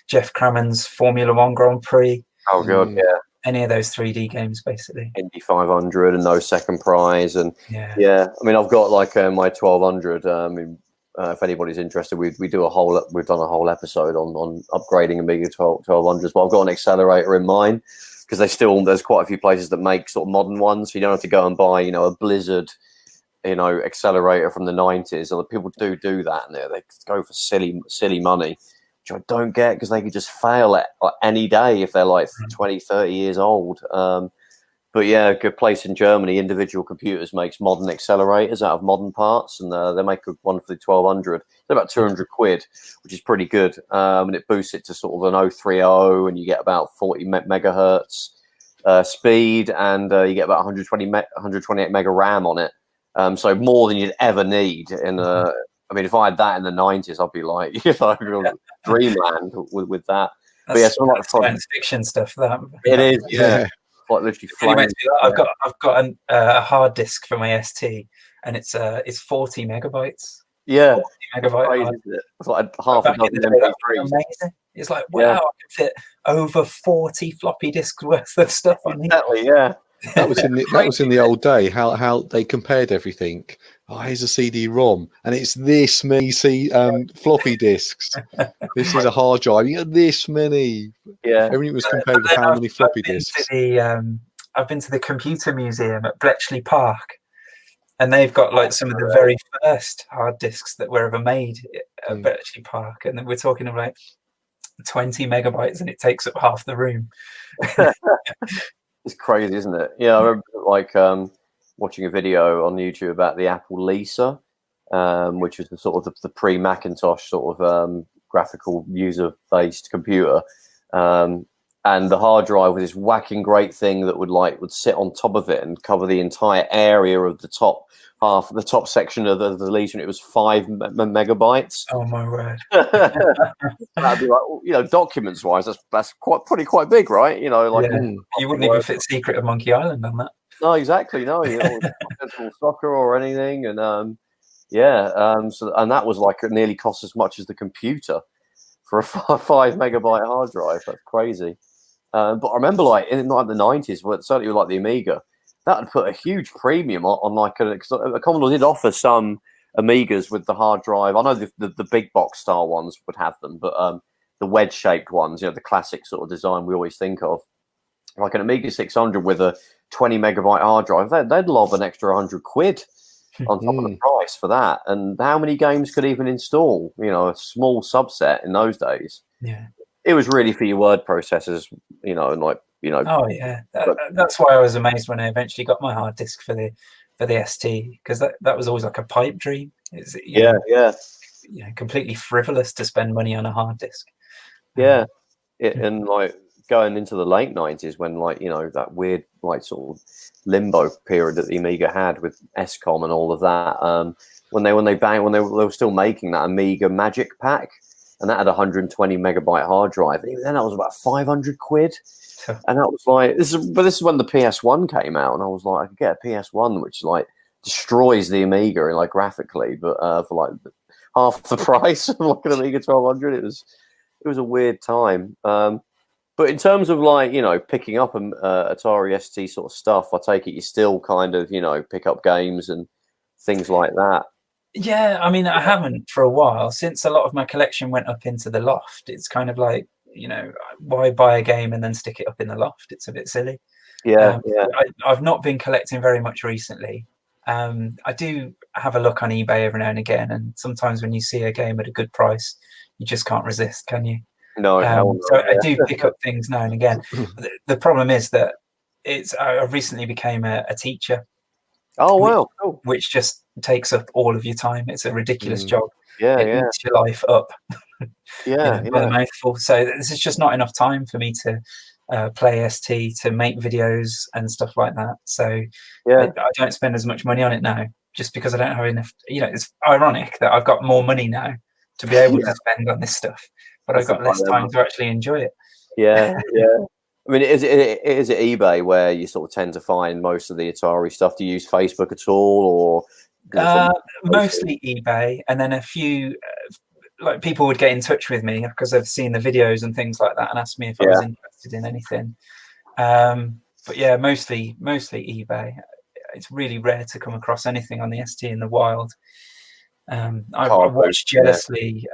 Jeff Crammon's Formula One Grand Prix. Oh god, yeah. Any of those 3D games, basically. Indy 500 and no second prize, and I mean, I've got like my 1200. If anybody's interested, we've done a whole episode on upgrading Amiga 1200s. But I've got an accelerator in mine because there's quite a few places that make sort of modern ones, so you don't have to go and buy, you know, a Blizzard, you know, accelerator from the 90s. And people do that, and they go for silly money, which I don't get because they could just fail at any day if they're like 20, 30 years old. But yeah, a good place in Germany, Individual Computers makes modern accelerators out of modern parts, and they make one for the 1200. They're about 200 quid, which is pretty good. And it boosts it to sort of an 030, and you get about 40 megahertz speed, and you get about 128 mega RAM on it. So more than you'd ever need in a. I mean, if I had that in the 90s, I'd be like, you know, dreamland with that. But yeah, some like science fiction stuff. That it is, yeah. Like literally, I've got a hard disk for my ST, and it's 40 megabytes. Yeah, 40 megabyte. Crazy, isn't it? It's like half a dozen MP3s. Amazing. It's like, wow, I can fit over 40 floppy disks worth of stuff on here. Exactly, yeah. That was in the old day. How they compared everything. Oh, here's a CD-ROM, and it's this many floppy disks. This is a hard drive. You got this many. Yeah, everything was compared with how many floppy disks. I've been to the Computer Museum at Bletchley Park, and they've got like some of the very first hard disks that were ever made at Bletchley Park, and we're talking about 20 megabytes, and it takes up half the room. It's crazy, isn't it? Yeah, I remember like watching a video on YouTube about the Apple Lisa, which was the sort of the pre-Macintosh sort of graphical user-based computer, and the hard drive was this whacking great thing that would sit on top of it and cover the entire area of the top half, the top section of the Lisa, and it was 5 megabytes. Oh my word! That'd be like, you know, documents-wise, that's probably quite big, right? You know, like you wouldn't even fit Secret of Monkey Island on that. No, exactly. No, you know, soccer or anything, and so that was like it nearly cost as much as the computer for a 5 megabyte hard drive. That's crazy. But I remember, like in like the 90s, certainly with like the Amiga, that would put a huge premium on like because Commodore did offer some Amigas with the hard drive. I know the big box style ones would have them, but the wedge shaped ones, you know, the classic sort of design we always think of, like an Amiga 600 with a 20 megabyte hard drive, they'd lob an extra 100 quid on top of the price for that. And how many games could even install? You know, a small subset in those days. Yeah, it was really for your word processors, you know, and like Oh yeah, that's why I was amazed when I eventually got my hard disk for the ST, because that was always like a pipe dream. It's, completely frivolous to spend money on a hard disk. And like going into the late 90s when that weird sort of limbo period that the Amiga had with SCOM and all of that, when they were still making that Amiga Magic Pack, and that had a 120 megabyte hard drive, and even then that was about 500 quid. And that was like, this is when the PS1 came out, and I was like, I could get a PS1 which like destroys the Amiga like graphically, but for like half the price of like an Amiga 1200. It was a weird time. But in terms of like picking up Atari ST sort of stuff, I take it you still kind of pick up games and things like that. Yeah, I mean, I haven't for a while, since a lot of my collection went up into the loft. It's kind of like, why buy a game and then stick it up in the loft? It's a bit silly. I've not been collecting very much recently. I do have a look on eBay every now and again, and sometimes when you see a game at a good price, you just can't resist, can you? No, so I do pick up things now and again. The problem is that I recently became a teacher. Oh wow! Cool. Which just takes up all of your time. It's a ridiculous job. It eats your life up. by the mouthful. So this is just not enough time for me to play ST, to make videos and stuff like that. So I don't spend as much money on it now, just because I don't have enough. It's ironic that I've got more money now to be able to spend on this stuff, but I've got less time to actually enjoy it. Yeah. I mean, is it eBay where you sort of tend to find most of the Atari stuff? Do you use Facebook at all, or mostly eBay, and then a few like people would get in touch with me because they've seen the videos and things like that and asked me if I was interested in anything. But yeah, mostly eBay. It's really rare to come across anything on the ST in the wild. I watched jealously,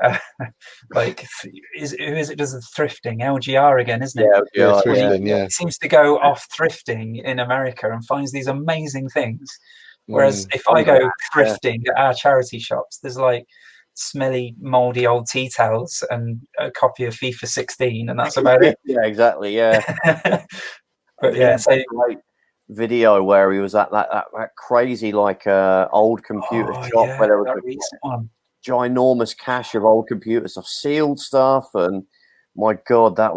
like, who is it does the thrifting? LGR again, isn't it? Yeah, thrifting, He seems to go off thrifting in America and finds these amazing things. Whereas if I go thrifting at our charity shops, there's like smelly, mouldy old tea towels and a copy of FIFA 16, and that's about it. Yeah, exactly. Yeah. But yeah, so great video where he was at that crazy old computer shop where there was a recent one. Ginormous cache of old computer stuff, sealed stuff, and my God, I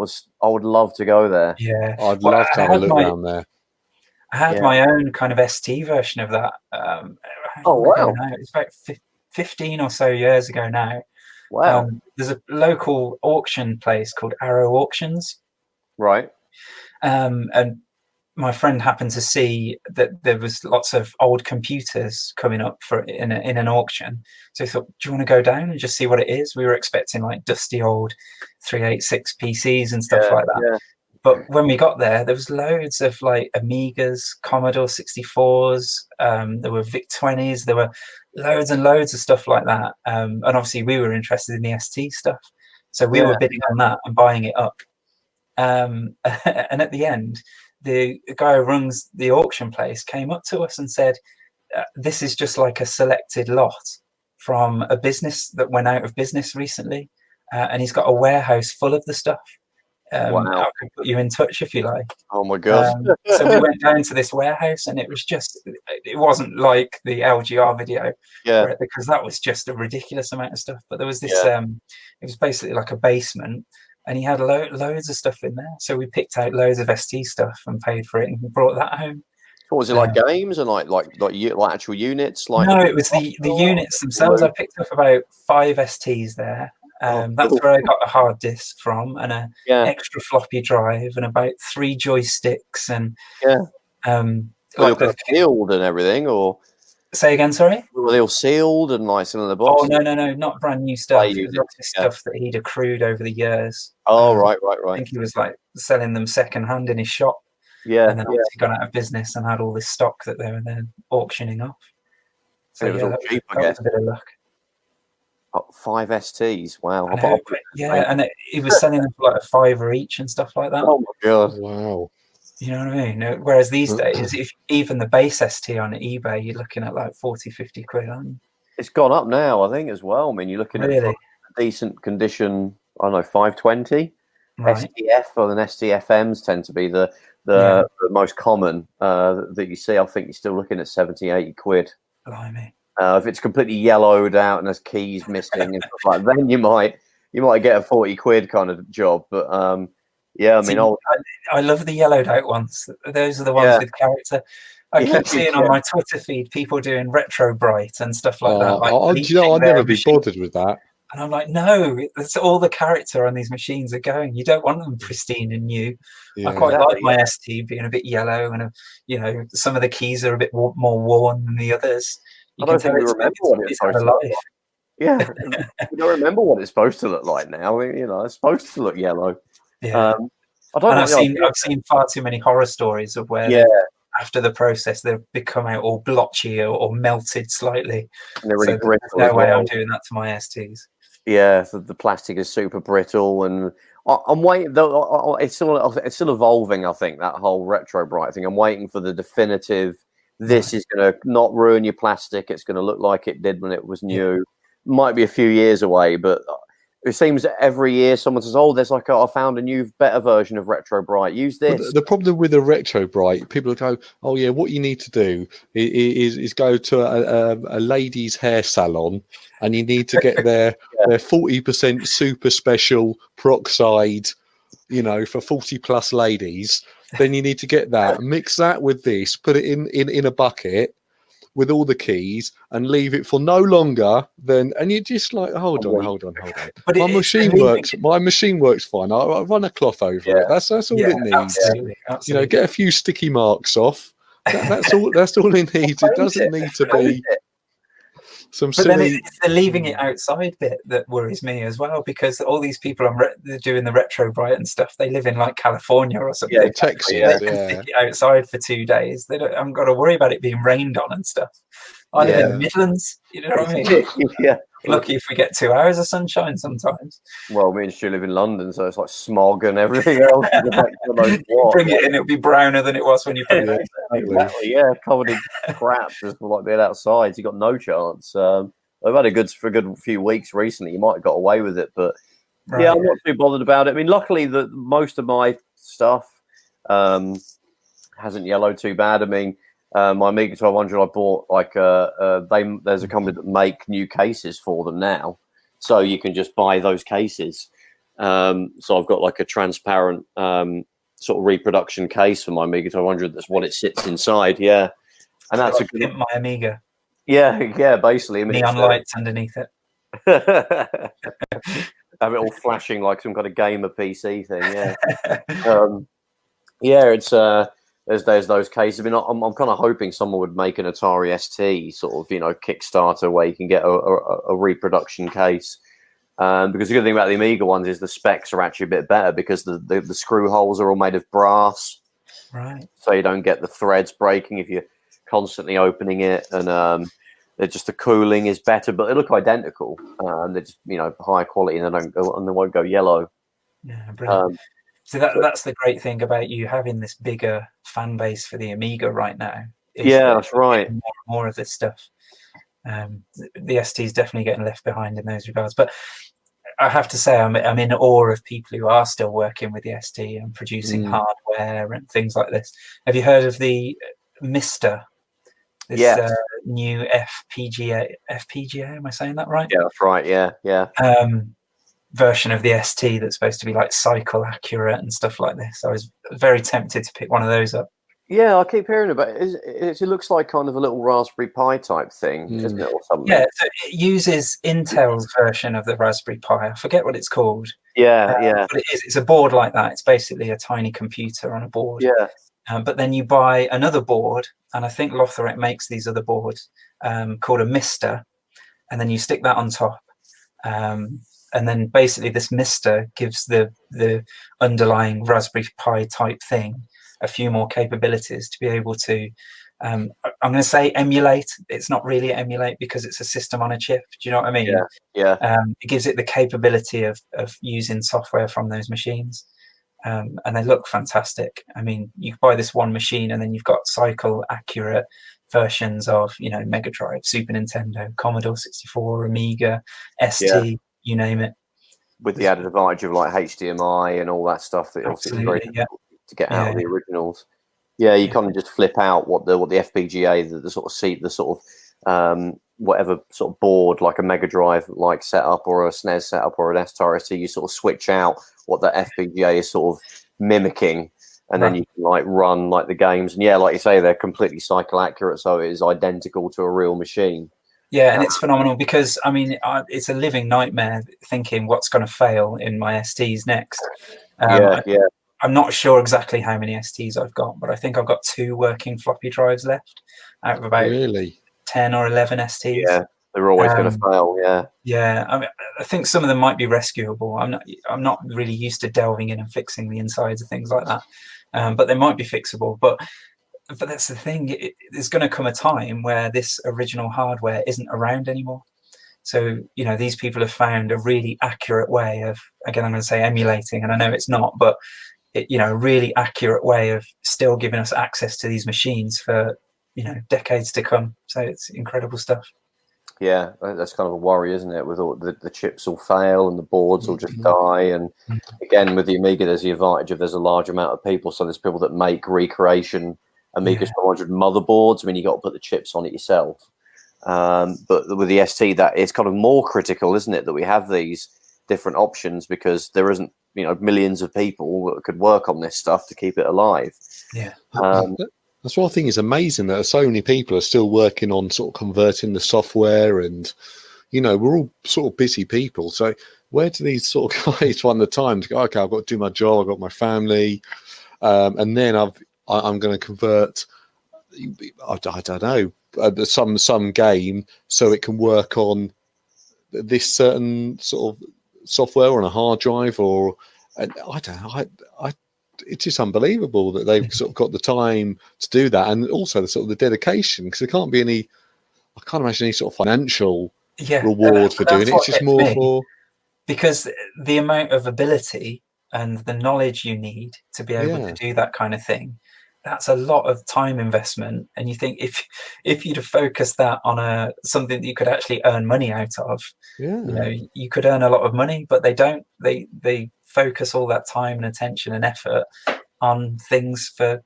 would love to go there. Yeah, I'd love to have a look around there. I had my own kind of ST version of that. Wow! It's about 15 or so years ago now. Wow! There's a local auction place called Arrow Auctions, right? And my friend happened to see that there was lots of old computers coming up in an auction. So he thought, do you want to go down and just see what it is? We were expecting like dusty old 386 PCs and stuff like that. Yeah. But when we got there was loads of like Amigas, Commodore 64s, there were VIC-20s, there were loads and loads of stuff like that. And obviously we were interested in the ST stuff. So we were bidding on that and buying it up. And at the end, the guy who runs the auction place came up to us and said, this is just like a selected lot from a business that went out of business recently. And he's got a warehouse full of the stuff. I could put you in touch if you like. Oh my God. So we went down to this warehouse, and it wasn't like the LGR video, because that was just a ridiculous amount of stuff. But there was this, it was basically like a basement, and he had loads of stuff in there. So we picked out loads of ST stuff and paid for it and brought that home. What was it, like games and like actual units? No, it was the units themselves. I picked up about 5 STs there. That's where I got a hard disk from, and an extra floppy drive, and about 3 joysticks, and like they sealed and everything, or say again, sorry? Were they all sealed and nice in the box? Oh no, not brand new stuff. It was stuff that he'd accrued over the years. Oh right. I think he was like selling them second hand in his shop. Yeah, and then obviously gone out of business and had all this stock that they were then auctioning off. So it was all cheap, I guess. Was a bit of luck. 5 STs, wow. And he was selling them for like a $5 each and stuff like that. Oh my God. Wow. You know what I mean? Whereas these days, if even the base ST on eBay, you're looking at like 40-50 quid on. It's gone up now, I think, as well. I mean, you're looking at a decent condition, I don't know, 520. Right. STF or an STFMs tend to be the most common that you see. I think you're still looking at 70, 80 quid. Blimey. If it's completely yellowed out and there's keys missing and stuff like that, then you might get a 40 quid kind of job. But yeah, I mean, I love the yellowed out ones. Those are the ones with character. I keep seeing on my Twitter feed people doing retro bright and stuff like that. Like I'd never be bothered with that. And I'm like, no, that's all the character on these machines are going. You don't want them pristine and new. Yeah, I quite like my ST being a bit yellow, and some of the keys are a bit more worn than the others. I don't think we remember what it's supposed to look like. Yeah, we don't remember what it's supposed to look like now. It's supposed to look yellow. Yeah, I've seen far too many horror stories of where after the process they've become out all blotchy or melted slightly. And they're really brittle. There's no way I'm doing that to my STs. Yeah, so the plastic is super brittle, and I'm waiting. It's still evolving. I think that whole retro bright thing. I'm waiting for the definitive. This is going to not ruin your plastic. It's going to look like it did when it was new. Might be a few years away, but it seems every year someone says, "Oh, there's like I found a new, better version of retro bright. Use this." Well, the problem with the retro bright, people go, "Oh yeah, what you need to do is go to a ladies' hair salon, and you need to get their 40% super special peroxide, for 40 plus ladies. Then you need to get that, mix that with this, put it in a bucket with all the keys, and leave it for no longer than." And you're just like, hold on. But my machine works fine. I run a cloth over it. That's all it needs. Absolutely. Get a few sticky marks off. That's all. That's all it needs. It doesn't need to be some silly. Then it's the leaving it outside bit that worries me as well, because all these people doing the retro bright and stuff, they live in like California or something. Yeah, Texas. They can stick it outside for 2 days. They haven't got to worry about it being rained on and stuff. I live in the Midlands. You know what I mean? Lucky if we get 2 hours of sunshine sometimes. Well, me and Stu live in London, so it's like smog and everything else. Bring it in, it'll be browner than it was when you put it in. Exactly, yeah, covered in crap, just like being outside. You got no chance. I've had a good few weeks recently. You might have got away with it, but I'm not too bothered about it. I mean, luckily, most of my stuff hasn't yellowed too bad. I mean, my Amiga 1200, I bought there's a company that make new cases for them now, so you can just buy those cases. So I've got like a transparent sort of reproduction case for my Amiga 1200. That's what it sits inside. Yeah, and that's a good. My Amiga. Yeah, basically. I mean, neon lights underneath it. Have it all flashing like some kind of gamer PC thing. Yeah, it's there's those cases. I mean, I'm kind of hoping someone would make an Atari ST sort of Kickstarter where you can get a reproduction case. Because the good thing about the Amiga ones is the specs are actually a bit better because the screw holes are all made of brass, right? So you don't get the threads breaking if you're constantly opening it, and the cooling is better, but they look identical. They're just higher quality, and they won't go yellow. Yeah, brilliant. So that's the great thing about you having this bigger fan base for the Amiga right now. That's right. More of this stuff. The ST is definitely getting left behind in those regards, but I have to say I'm in awe of people who are still working with the ST and producing hardware and things like this. Have you heard of the Mister? This new FPGA. Am I saying that right? Yeah, that's right. Yeah. Version of the ST that's supposed to be like cycle accurate and stuff like this. I was very tempted to pick one of those up. Yeah, I keep hearing about it. It looks like kind of a little Raspberry Pi type thing, isn't it, or something? Yeah, so it uses Intel's version of the Raspberry Pi. I forget what it's called. Yeah. But it's a board like that. It's basically a tiny computer on a board. Yeah. But then you buy another board, and I think Lotharite makes these other boards called a Mister, and then you stick that on top. And then basically this Mister gives the underlying Raspberry Pi type thing a few more capabilities to be able to, I'm going to say emulate. It's not really emulate because it's a system on a chip. Do you know what I mean? Yeah. It gives it the capability of using software from those machines. And they look fantastic. I mean, you buy this one machine and then you've got cycle accurate versions of, Mega Drive, Super Nintendo, Commodore 64, Amiga, ST, you name it. with the added advantage of like HDMI and all that stuff, that obviously it's very difficult to get out of the originals. Yeah, you kind of just flip out what the FPGA, the sort of seat, the sort of whatever sort of board, like a Mega Drive like setup or a SNES setup or an Atari ST, you sort of switch out what the FPGA is sort of mimicking, and then you can like run like the games. And yeah, like you say, they're completely cycle accurate, so it is identical to a real machine. Yeah, and it's phenomenal because, I mean, it's a living nightmare thinking what's going to fail in my STs next. I'm not sure exactly how many STs I've got, but I think I've got 2 working floppy drives left out of about 10 or 11 STs. Yeah, they're always going to fail. Yeah, I mean, I think some of them might be rescuable. I'm not really used to delving in and fixing the insides of things like that, but they might be fixable. But that's the thing. There's going to come a time where this original hardware isn't around anymore. So, you know, these people have found a really accurate way of, again, I'm going to say emulating, and I know it's not, but, you know, a really accurate way of still giving us access to these machines for, you know, decades to come. So it's incredible stuff. Yeah, that's kind of a worry, isn't it? With all the chips will fail and the boards will just die. And again, with the Amiga, there's the advantage of there's a large amount of people. So there's people that make recreation Amiga 500 motherboards. I mean, you got to put the chips on it yourself. But with the ST, that is kind of more critical, isn't it? That we have these different options because there isn't, you know, millions of people that could work on this stuff to keep it alive. Yeah. That's what I think is amazing, that so many people are still working on sort of converting the software, and, you know, we're all sort of busy people. So where do these sort of guys find the time to go, okay, I've got to do my job, I've got my family, and then I'm going to convert, I don't know, some game so it can work on this certain sort of software on a hard drive, or I don't know. It's just unbelievable that they've sort of got the time to do that, and also the sort of the dedication, because there can't be any, I can't imagine any sort of financial reward for doing it. It's just more for, because the amount of ability and the knowledge you need to be able to do that kind of thing, that's a lot of time investment. And you think if you'd have focused that on something that you could actually earn money out of, you know, you could earn a lot of money, but they don't. They focus all that time and attention and effort on things for,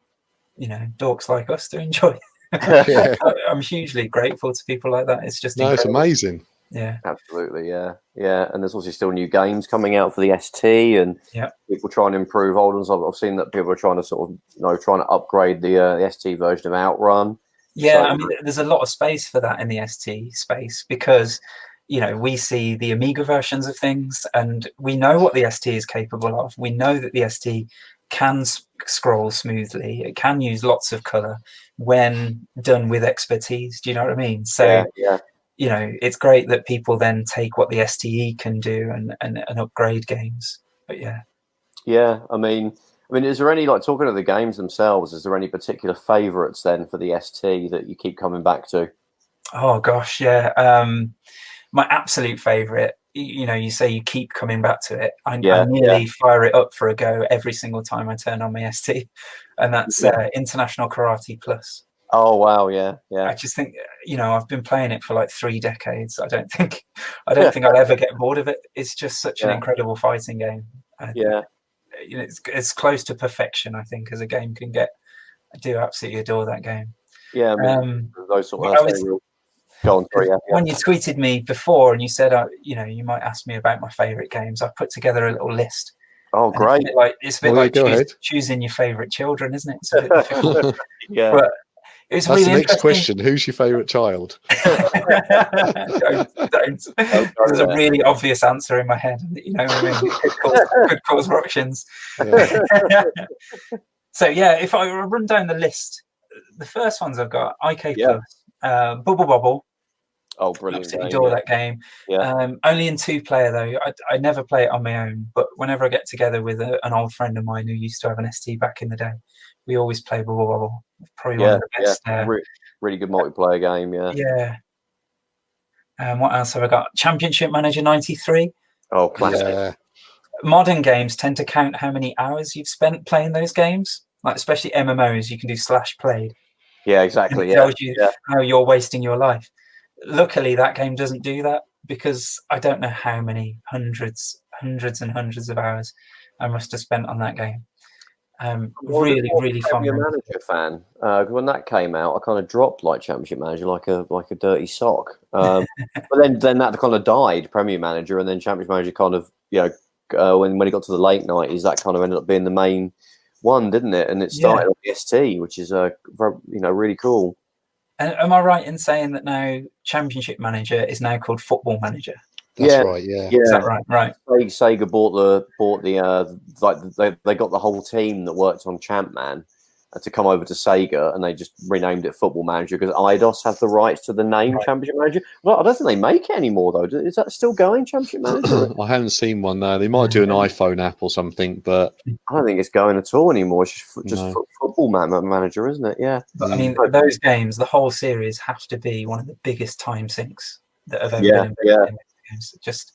you know, dorks like us to enjoy. I'm hugely grateful to people like that. It's just it's amazing. Yeah, absolutely. Yeah. And there's also still new games coming out for the ST, and people trying to improve old ones. I've seen that people are trying to sort of, you know, trying to upgrade the ST version of Outrun. Yeah, so, I mean, there's a lot of space for that in the ST space, because, you know, we see the Amiga versions of things and we know what the ST is capable of. We know that the ST can scroll smoothly. It can use lots of color when done with expertise. Do you know what I mean? So, you know, it's great that people then take what the STE can do and upgrade games. But yeah, I mean, is there any, like, talking of the games themselves, is there any particular favorites then for the ST that you keep coming back to? Oh gosh, yeah. My absolute favorite, you know, you say you keep coming back to it. I nearly fire it up for a go every single time I turn on my ST, and that's International Karate Plus. Oh wow, yeah. I just think, you know, I've been playing it for like 3 decades. I don't think I'll ever get bored of it. It's just such an incredible fighting game. You know, it's close to perfection, I think, as a game can get. I do absolutely adore that game. Yeah, I mean, those sort of go on, sorry, when you tweeted me before and you said, you know, you might ask me about my favorite games, I put together a little list. Oh, great! It's a bit like choosing your favorite children, isn't it? It's a bit difficult. But it's really the next question. Who's your favorite child? don't. There's a really obvious answer in my head. You know what I mean? Could cause ructions. So if I run down the list, the first ones I've got IK Plus, Bubble Bobble. Oh, brilliant! Absolutely adore that game. Only in 2-player though. I never play it on my own, but whenever I get together with an old friend of mine who used to have an ST back in the day, we always play Bubble Bobble. Probably one of the best. Really good multiplayer game. What else have I got? Championship Manager 93. Oh, classic. Modern games tend to count how many hours you've spent playing those games. Like, especially MMOs, you can do /played. Yeah, exactly. It tells you how you're wasting your life. Luckily, that game doesn't do that, because I don't know how many hundreds hundreds and hundreds of hours I must have spent on that game. Really fun. I'm a Manager fan. When that came out, I kind of dropped like Championship Manager like a dirty sock. But then that kind of died, Premier Manager, and then Championship Manager kind of when it got to the late 90s, that kind of ended up being the main one, didn't it? And it started on the ST, which is really cool. And am I right in saying that now Championship Manager is now called Football Manager? That's right. Yeah. Is that right? Right. Sega bought the they got the whole team that worked on Champman to come over to Sega, and they just renamed it Football Manager because Eidos have the rights to the name Championship Manager. Well, I don't think they make it anymore though. Is that still going, Championship Manager? I haven't seen one though. They might do an iPhone app or something, but I don't think it's going at all anymore. It's just Football Manager, isn't it? Yeah. But I mean, those games, the whole series, have to be one of the biggest time sinks that have ever been invented. Yeah. It's just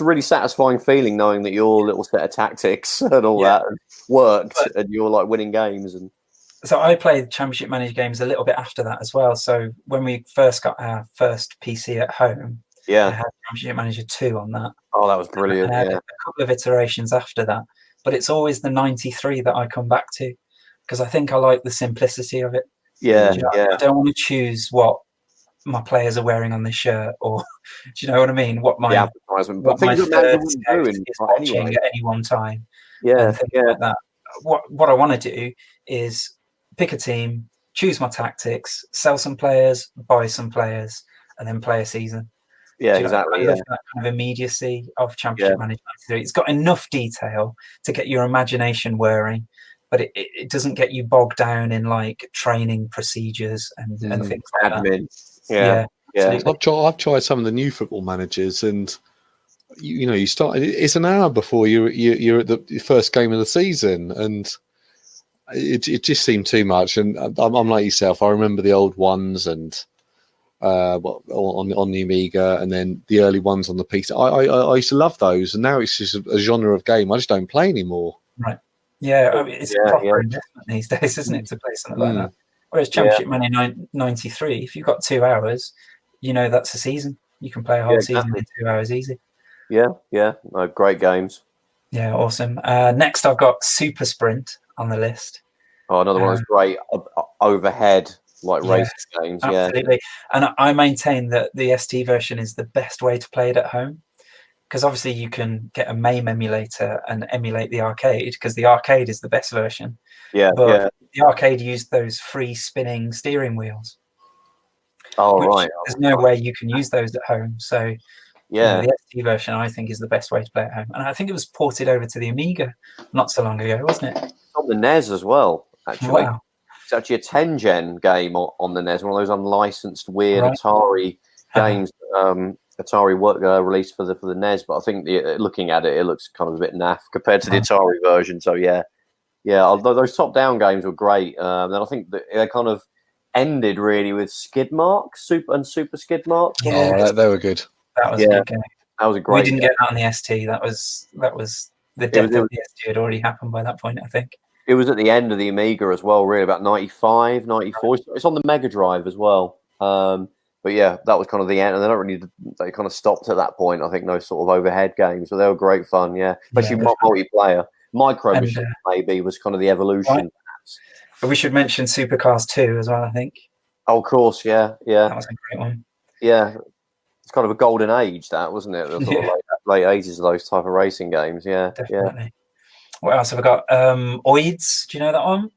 a really satisfying feeling knowing that your little set of tactics and all that worked, and you're like winning games. And so I played Championship Manager games a little bit after that as well. So when we first got our first PC at home, I had Championship Manager 2 on that. Oh, that was brilliant! I had a couple of iterations after that, but it's always the 93 that I come back to because I think I like the simplicity of it. I don't want to choose what my players are wearing on the shirt, or do you know what I mean? What my advertisement, what my third scout is watching at any one time. Like that. What I want to do is pick a team, choose my tactics, sell some players, buy some players, and then play a season. Yeah, exactly. That kind of immediacy of Championship Manager 3. It's got enough detail to get your imagination whirring, but it doesn't get you bogged down in like training procedures and things like admin. That. Yeah. I've tried some of the new Football Managers, and you start. It's an hour before you're at the first game of the season, and it just seemed too much. And I'm like yourself. I remember the old ones, and on the Amiga, and then the early ones on the PC. I used to love those, and now it's just a genre of game I just don't play anymore. Right. Yeah, I mean, it's a proper investment these days, isn't it, to play something like that? Whereas Championship Manager 93, if you've got 2 hours, that's a season. You can play a whole season in 2 hours easy. Yeah. Great games. Yeah, awesome. Next, I've got Super Sprint on the list. Oh, another one of those great overhead race games. Absolutely. And I maintain that the ST version is the best way to play it at home. Because obviously you can get a MAME emulator and emulate the arcade, because the arcade is the best version. The arcade used those free spinning steering wheels. There's no way you can use those at home. So the ST version, I think, is the best way to play at home. And I think it was ported over to the Amiga not so long ago, wasn't it? On the NES as well, actually. Wow. It's actually a 10-gen game on the NES, one of those unlicensed, weird Atari games. Atari released for the NES, but I think looking at it, it looks kind of a bit naff compared to the Atari version. So although those top-down games were great, then I think that they kind of ended really with Skid Mark, Super Skid Mark. Yeah, they were good. That was a good game. That was a great. We didn't get that on the ST. That was the death of the ST had already happened by that point, I think. It was at the end of the Amiga as well, really, about 95, 94. It's on the Mega Drive as well. But that was kind of the end, and they kind of stopped at that point. I think those sort of overhead games, but they were great fun. Especially multiplayer. Micro Machines maybe was kind of the evolution. Right. But we should mention Supercars 2 as well, I think. Oh, of course, yeah. That was a great one. Yeah, it's kind of a golden age, that, wasn't it? The sort of late 80s of those type of racing games. Definitely. Yeah. What else have I got? Oids, do you know that one?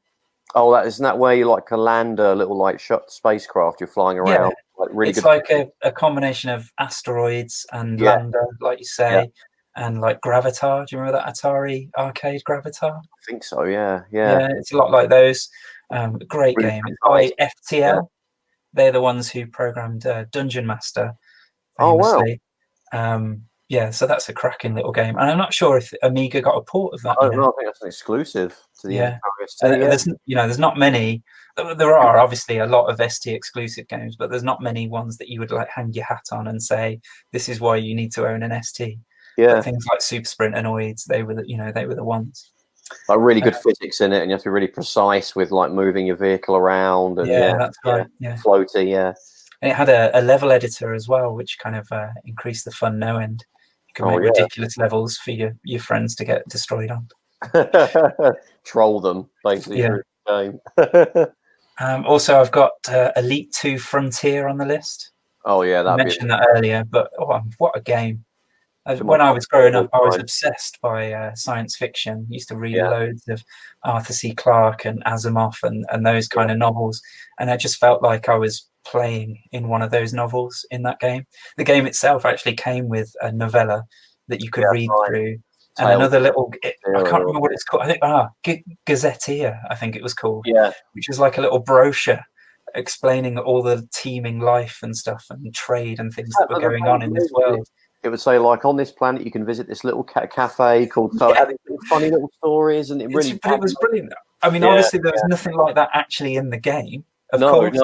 Oh, isn't that where you like a lander, little shut spacecraft you're flying around? It's like a combination of asteroids and lander, like you say, and like Gravatar. Do you remember that Atari arcade Gravatar? I think so. Yeah. It's a lot like those. Great game. It's by FTL. They're the ones who programmed Dungeon Master. Famously. Oh wow. So that's a cracking little game, and I'm not sure if Amiga got a port of that. I think that's an exclusive to the Atari. There's not many. There are obviously a lot of ST exclusive games, but there's not many ones that you would hang your hat on and say this is why you need to own an ST. Yeah, but things like Super Sprint and Oids, they were the ones. Like really good physics in it, and you have to be really precise with moving your vehicle around. And, that's right. Yeah, floaty. Yeah, and it had a level editor as well, which kind of increased the fun no end. can make ridiculous levels for your friends to get destroyed on. Troll them basically through the game. Also, I've got Elite 2 Frontier on the list. Oh yeah, I mentioned that earlier, but what a game! When I was growing up, I was obsessed by science fiction. Used to read loads of Arthur C. Clarke and Asimov and those kind of novels, and I just felt like I was playing in one of those novels in that game. The game itself actually came with a novella that you could read through, and another little. I can't remember what it's called. I think Gazetteer, I think it was called. Yeah, which is like a little brochure explaining all the teeming life and stuff and trade and things that were going on in this world. It would say, like, on this planet you can visit this little cafe called having funny little stories, and it was brilliant. I mean, obviously there was nothing like that actually in the game, of course.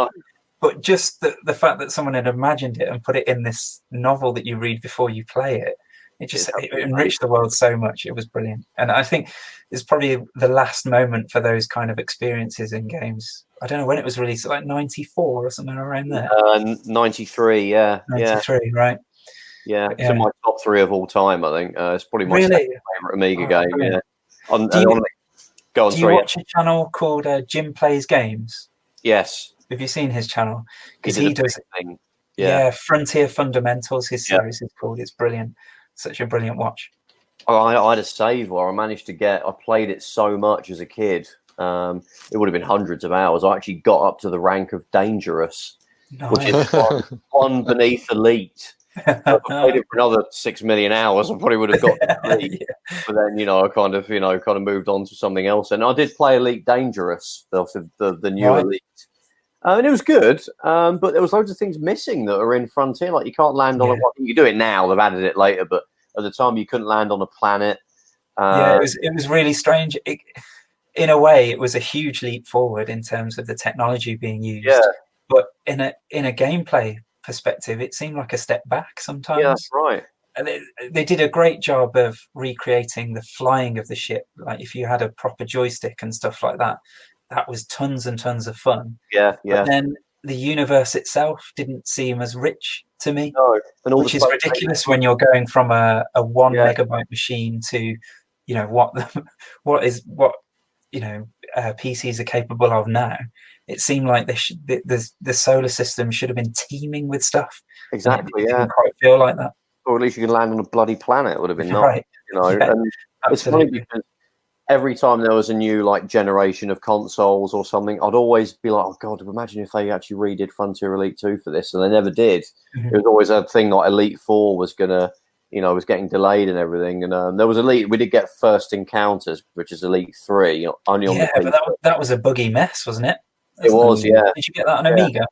But just the fact that someone had imagined it and put it in this novel that you read before you play it, it enriched the world so much. It was brilliant. And I think it's probably the last moment for those kind of experiences in games. I don't know when it was released, like 94 or something around there. 93, yeah. 93, right. Yeah, it's in my top 3 of all time, I think. It's probably my second favourite Amiga game, yeah. Do you watch a channel called Jim Plays Games? Yes. Have you seen his channel? Because he does... Yeah, Frontier Fundamentals, his series is called. It's brilliant. Such a brilliant watch. I had a save where I managed to I played it so much as a kid. It would have been hundreds of hours. I actually got up to the rank of Dangerous, which is one beneath Elite. If I played it for another 6 million hours, I probably would have got to Elite. But then, I kind of moved on to something else. And I did play Elite Dangerous, the new Elite. And it was good, but there was loads of things missing that are in Frontier. Like, you can't land on you can do it now, they've added it later, but at the time you couldn't land on a planet. It was really strange. In a way, it was a huge leap forward in terms of the technology being used. Yeah. But in a gameplay perspective, it seemed like a step back sometimes. Yeah, that's right. And they did a great job of recreating the flying of the ship. Like, if you had a proper joystick and stuff like that, that was tons and tons of fun. Yeah. But then the universe itself didn't seem as rich to me, which is ridiculous when you're going from a 1 megabyte machine to, what PCs are capable of now. It seemed like the solar system should have been teeming with stuff. Exactly. It didn't quite feel like that. Or at least you can land on a bloody planet. It would have been nice. Right. And it's funny because every time there was a new generation of consoles or something, I'd always be like, oh God, imagine if they actually redid Frontier Elite 2 for this, and they never did. Mm-hmm. It was always a thing like Elite 4 was gonna, was getting delayed and everything. And there was Elite, we did get First Encounters, which is Elite 3, only on the but that was a buggy mess, wasn't it? It was, yeah. Did you get that on Amiga?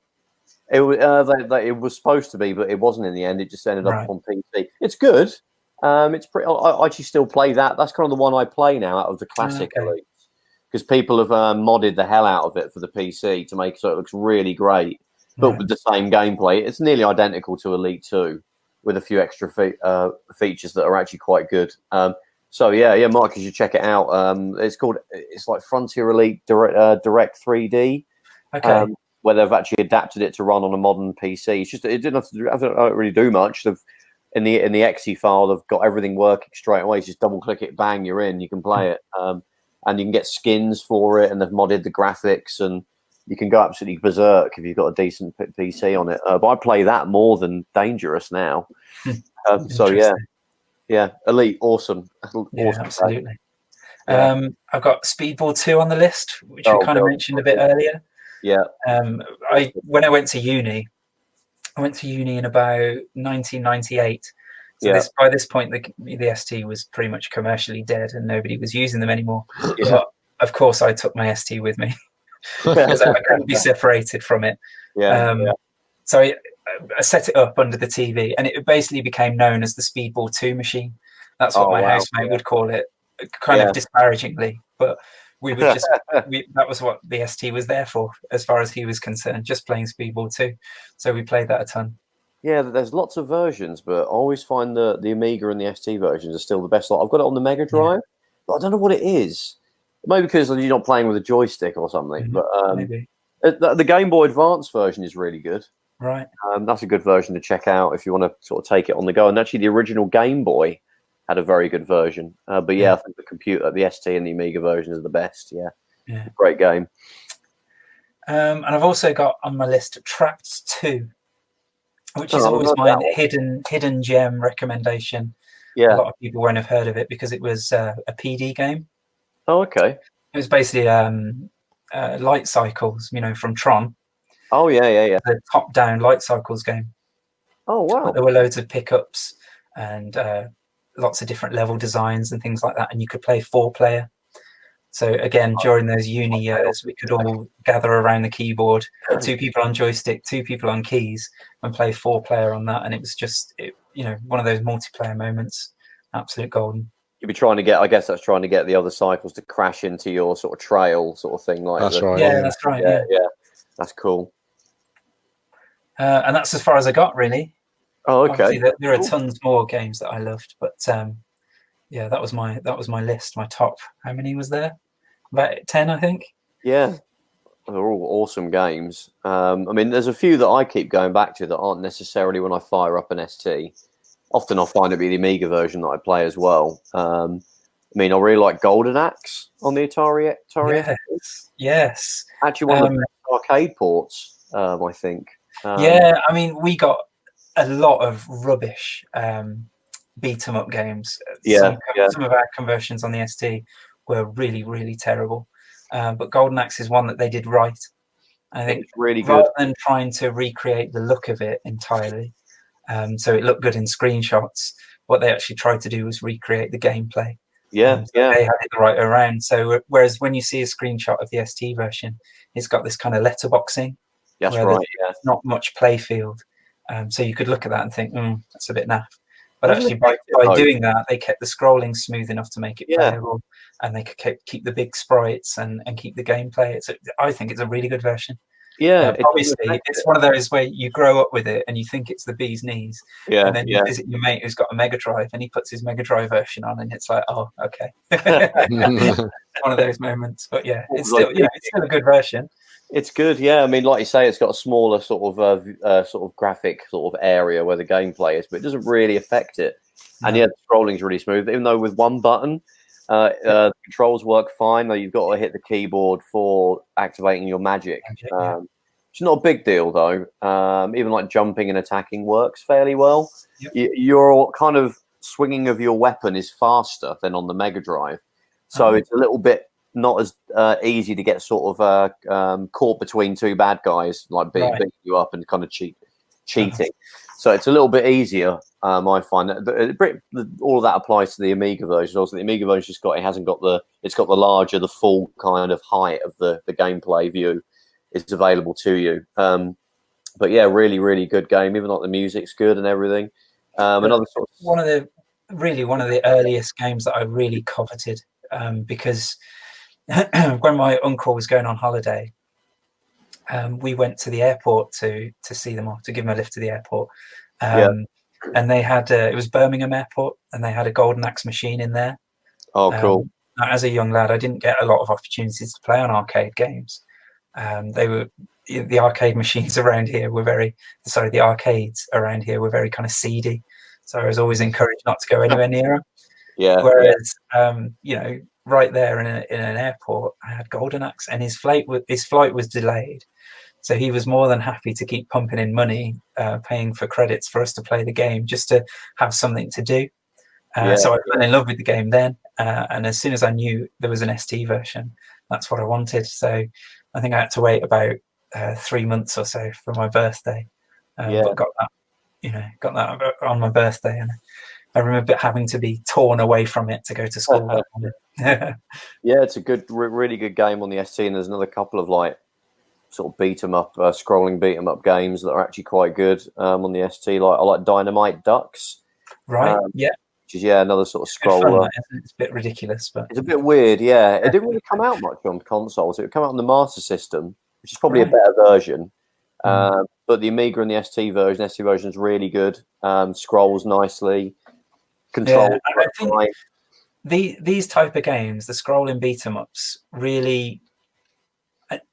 It was supposed to be, but it wasn't in the end. It just ended up on PC. It's good. It's pretty. I actually still play that. That's kind of the one I play now out of the classic Elite, because people have modded the hell out of it for the PC to make it so it looks really great, but with the same gameplay. It's nearly identical to Elite 2 with a few extra features that are actually quite good. So Marc, you should check it out. It's like Frontier Elite Direct 3D. Okay. Where they've actually adapted it to run on a modern PC. It's just it didn't have to really do much. In the exe file, they've got everything working straight away. You just double click it, bang, you're in. You can play it, and you can get skins for it, and they've modded the graphics, and you can go absolutely berserk if you've got a decent PC on it. But I play that more than Dangerous now. So yeah, Elite, awesome. Absolutely. I've got Speedball 2 on the list, which we kind of mentioned a bit earlier. Yeah. When I went to uni in about 1998. So by this point, the ST was pretty much commercially dead, and nobody was using them anymore. Yeah. But of course, I took my ST with me because I couldn't be separated from it. So I set it up under the TV, and it basically became known as the Speedball 2 machine. That's what my housemate would call it, kind of disparagingly, but we would just that was what the ST was there for, as far as he was concerned, just playing Speedball 2. So we played that a ton. Yeah, there's lots of versions, but I always find the Amiga and the ST versions are still the best. I've got it on the Mega Drive, but I don't know what it is. Maybe because you're not playing with a joystick or something. But maybe. The Game Boy Advance version is really good. Right. That's a good version to check out if you want to sort of take it on the go. And actually, the original Game Boy had a very good version. But I think the ST and the Amiga version is the best. Yeah. Great game. And I've also got on my list Trapped 2, which is always my hidden gem recommendation. Yeah. A lot of people won't have heard of it because it was a PD game. Oh, okay. It was basically light cycles, from Tron. Oh, yeah. The top-down light cycles game. Oh, wow. But there were loads of pickups and lots of different level designs and things like that. And you could play 4-player. So again, during those uni years, we could all gather around the keyboard, 2 people on joystick, 2 people on keys, and play 4-player on that. And it was just, one of those multiplayer moments. Absolute golden. You'd be trying to get, I guess that's trying to get the other cycles to crash into your sort of trail sort of thing. That's right. Yeah, that's right. Yeah. That's cool. And that's as far as I got, really. Oh, okay. Obviously, there are tons more games that I loved, but that was my list, my top. How many was there? About 10, I think. Yeah, they're all awesome games. I mean, there's a few that I keep going back to that aren't necessarily when I fire up an ST. Often I'll find it be the Amiga version that I play as well. I mean, I really like Golden Axe on the Atari. Yes. Actually, one of the arcade ports, I think. I mean, we got a lot of rubbish beat 'em up games. Some of our conversions on the ST were really, really terrible. But Golden Axe is one that they did right. I think it's really good. Rather than trying to recreate the look of it entirely, so it looked good in screenshots, what they actually tried to do was recreate the gameplay. They had it the right way around. So whereas when you see a screenshot of the ST version, it's got this kind of letterboxing. That's right. There's not much play field. So you could look at that and think, that's a bit naff. But actually, by doing that, they kept the scrolling smooth enough to make it playable, and they could keep the big sprites and keep the gameplay. I think it's a really good version. Yeah, obviously, it's one of those where you grow up with it and you think it's the bee's knees, and then you visit your mate who's got a Mega Drive and he puts his Mega Drive version on, and it's like, oh, okay, one of those moments. But yeah, it's still a good version. It's good, yeah. I mean, like you say, it's got a smaller sort of graphic sort of area where the gameplay is, but it doesn't really affect it. And the scrolling's really smooth, even though with one button, the controls work fine. Though you've got to hit the keyboard for activating your magic. It's not a big deal though. Even like jumping and attacking works fairly well. Yep. Your kind of swinging of your weapon is faster than on the Mega Drive, so it's a little bit not as easy to get sort of caught between 2 bad guys, like beating you up and kind of cheating. So it's a little bit easier. I find that all of that applies to the Amiga version. Also, the Amiga version it's got the larger, the full kind of height of the gameplay view is available to you. But yeah, really, really good game. Even like the music's good and everything. Another sort of one of the earliest games that I really coveted because when my uncle was going on holiday, we went to the airport to see them off, to give them a lift to the airport. And they had it was Birmingham Airport, and they had a Golden Axe machine in there. Oh, cool! As a young lad, I didn't get a lot of opportunities to play on arcade games. The arcade machines around here were the arcades around here were very kind of seedy. So I was always encouraged not to go anywhere near them. Yeah. Whereas, right there in an airport, I had Golden Axe, and his flight was delayed. So he was more than happy to keep pumping in money, paying for credits for us to play the game, just to have something to do. So I fell in love with the game then. And as soon as I knew there was an ST version, that's what I wanted. So I think I had to wait about 3 months or so for my birthday. But got that on my birthday. And I remember having to be torn away from it to go to school. Yeah, it's a good, really good game on the ST. And there's another couple of like sort of scrolling beat 'em up games that are actually quite good on the ST. Like I like Dynamite Ducks. Right. Which is another sort of scroller. It's a bit ridiculous, but it's a bit weird. Yeah, it didn't really come out much on consoles. It would come out on the Master System, which is probably a better version. But the Amiga and the ST version is really good. Scrolls nicely. Controls. I think these type of games, the scrolling beat 'em ups, really,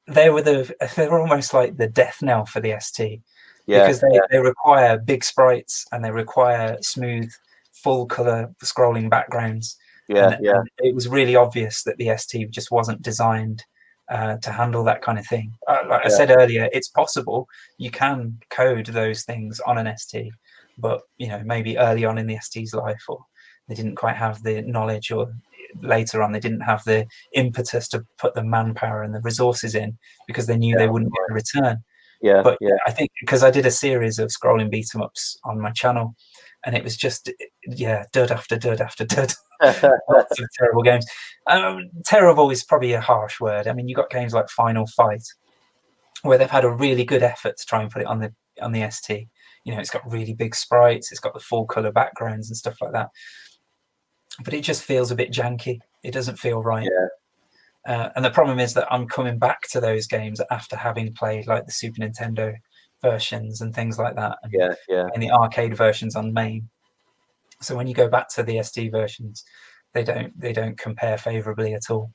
they're almost like the death knell for the ST. because they require big sprites and they require smooth, full color scrolling backgrounds. And it was really obvious that the ST just wasn't designed to handle that kind of thing. Like I said earlier, it's possible you can code those things on an ST, but maybe early on in the ST's life, or they didn't quite have the knowledge, or later on they didn't have the impetus to put the manpower and the resources in because they knew they wouldn't get a return. But I think because I did a series of scrolling beat 'em ups on my channel, and it was just dud after dud after dud. Lots of terrible games. Terrible is probably a harsh word. I mean, you got games like Final Fight where they've had a really good effort to try and put it on the ST. It's got really big sprites, it's got the full color backgrounds and stuff like that, but it just feels a bit janky. It doesn't feel right. And the problem is that I'm coming back to those games after having played like the Super Nintendo versions and things like that, and the arcade versions on MAME. So when you go back to the ST versions, they don't compare favorably at all.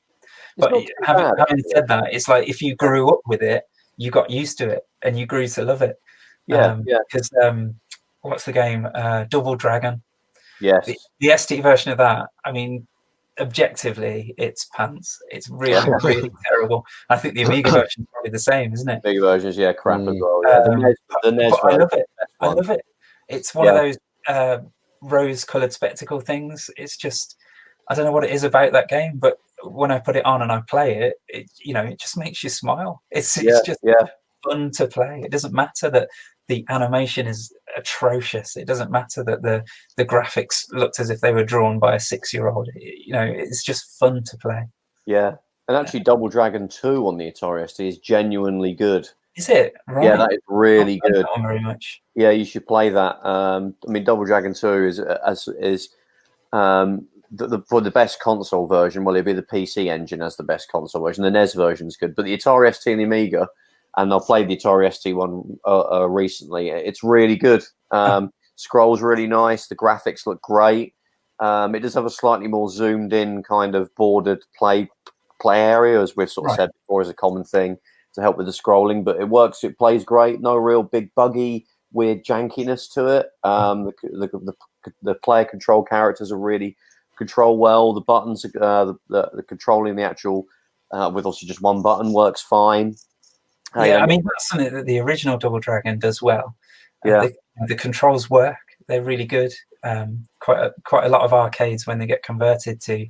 But having said that, it's like if you grew up with it, you got used to it and you grew to love it. Because what's the game? Double Dragon. Yes. The ST version of that, I mean, objectively, it's pants. It's really, really terrible. I think the Amiga version is probably the same, isn't it? Amiga versions, crap as well. The NES I love it. I love it. It's one of those rose-coloured spectacle things. It's just, I don't know what it is about that game, but when I put it on and I play it, it just makes you smile. It's just fun to play. It doesn't matter that the animation is atrocious. It doesn't matter that the graphics looked as if they were drawn by a 6-year-old. It's just fun to play. Yeah, and actually, Double Dragon 2 on the Atari ST is genuinely good. Is it? Right. Yeah, that is really good. Not very much. Yeah, you should play that. I mean, Double Dragon 2 is for the best console version. Well, it'd be the PC engine as the best console version. The NES version is good, but the Atari ST and the Amiga. And I played the Atari ST one recently. It's really good. Scrolls really nice. The graphics look great. It does have a slightly more zoomed in kind of bordered play area, as we've sort of said before, is a common thing to help with the scrolling. But it works. It plays great. No real big buggy, weird jankiness to it. The player control characters are really control well. The buttons, the controlling the actual with also just one button works fine. I mean, that's something that the original Double Dragon does well. The controls work; they're really good. Quite a lot of arcades, when they get converted to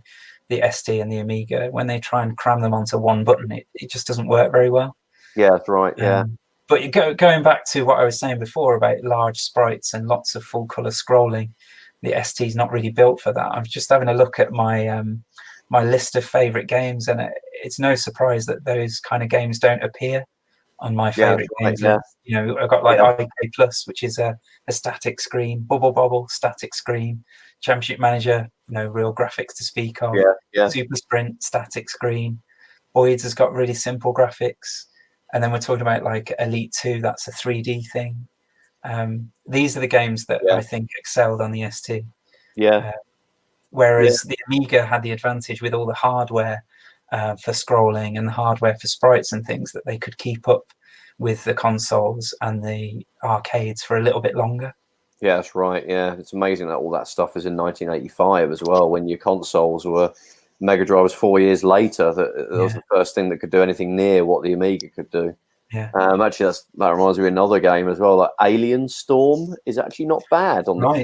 the ST and the Amiga, when they try and cram them onto one button, it just doesn't work very well. Yeah, that's right. But going back to what I was saying before about large sprites and lots of full color scrolling, the ST is not really built for that. I'm just having a look at my my list of favorite games, and it's no surprise that those kind of games don't appear on my favorite games. I've got like IK Plus, which is a static screen, Bubble Bobble, static screen, Championship Manager, no real graphics to speak of. Super Sprint, static screen. Boyd's has got really simple graphics. And then we're talking about like Elite 2, that's a 3D thing. These are the games that I think excelled on the ST. Whereas the Amiga had the advantage with all the hardware for scrolling and the hardware for sprites and things, that they could keep up with the consoles and the arcades for a little bit longer. Yeah, that's right. Yeah, it's amazing that all that stuff is in 1985 as well, when your consoles were Mega Drive was 4 years later. That was the first thing that could do anything near what the Amiga could do. Actually, that reminds me of another game as well. Like Alien Storm is actually not bad. A lot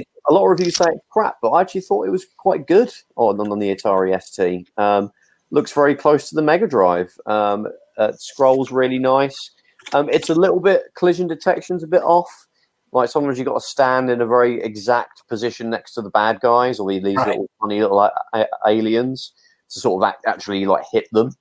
of reviews say it's crap, but I actually thought it was quite good on the Atari ST. Looks very close to the Mega Drive. Scrolls really nice. It's a little bit, collision detection's a bit off. Like sometimes you've got to stand in a very exact position next to the bad guys, or these little funny little aliens to sort of actually like hit them.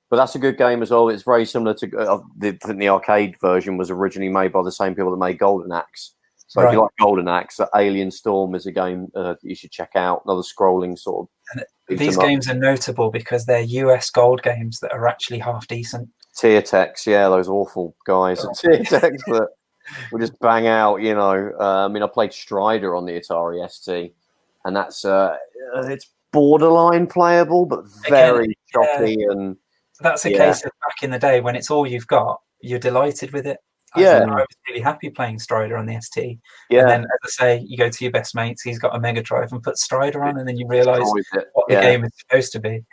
But that's a good game as well. It's very similar to the arcade version was originally made by the same people that made Golden Axe. So if you like Golden Axe, Alien Storm is a game that you should check out. Another scrolling sort of. These games are notable because they're US gold games that are actually half decent. Teartex, those awful guys at Teartex that will just bang out. I mean, I played Strider on the Atari ST, and that's it's borderline playable, but very choppy and. That's a case of back in the day when it's all you've got, you're delighted with it. I was really happy playing Strider on the ST. Yeah. And then, as I say, you go to your best mates, he's got a Mega Drive, and put Strider on, and then you realise what the game is supposed to be.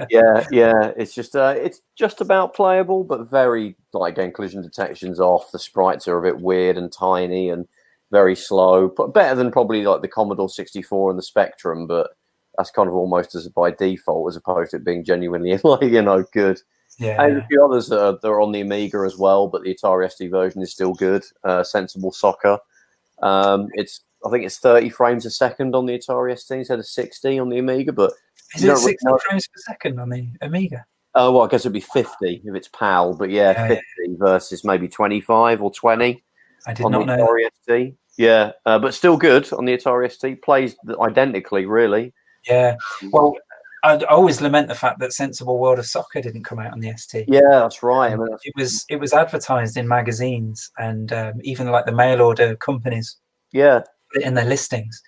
yeah. It's just about playable, but very, like, again, collision detection's off. The sprites are a bit weird and tiny and very slow, but better than probably like the Commodore 64 and the Spectrum, but that's kind of almost as by default, as opposed to it being genuinely, like, good. Yeah, and a few others that are on the Amiga as well, but the Atari ST version is still good. Sensible Soccer. I think it's 30 frames a second on the Atari ST instead of 60 on the Amiga. But is it 60 frames per second on the Amiga? Oh, well, I guess it'd be 50 if it's PAL, but 50 versus maybe 25 or 20. I did not know Atari ST. Yeah, but still good on the Atari ST. Plays identically, really. Yeah. Well, I'd always lament the fact that Sensible World of Soccer didn't come out on the ST. Yeah, that's right. I mean, it was advertised in magazines and even like the mail order companies. Yeah, put it in their listings.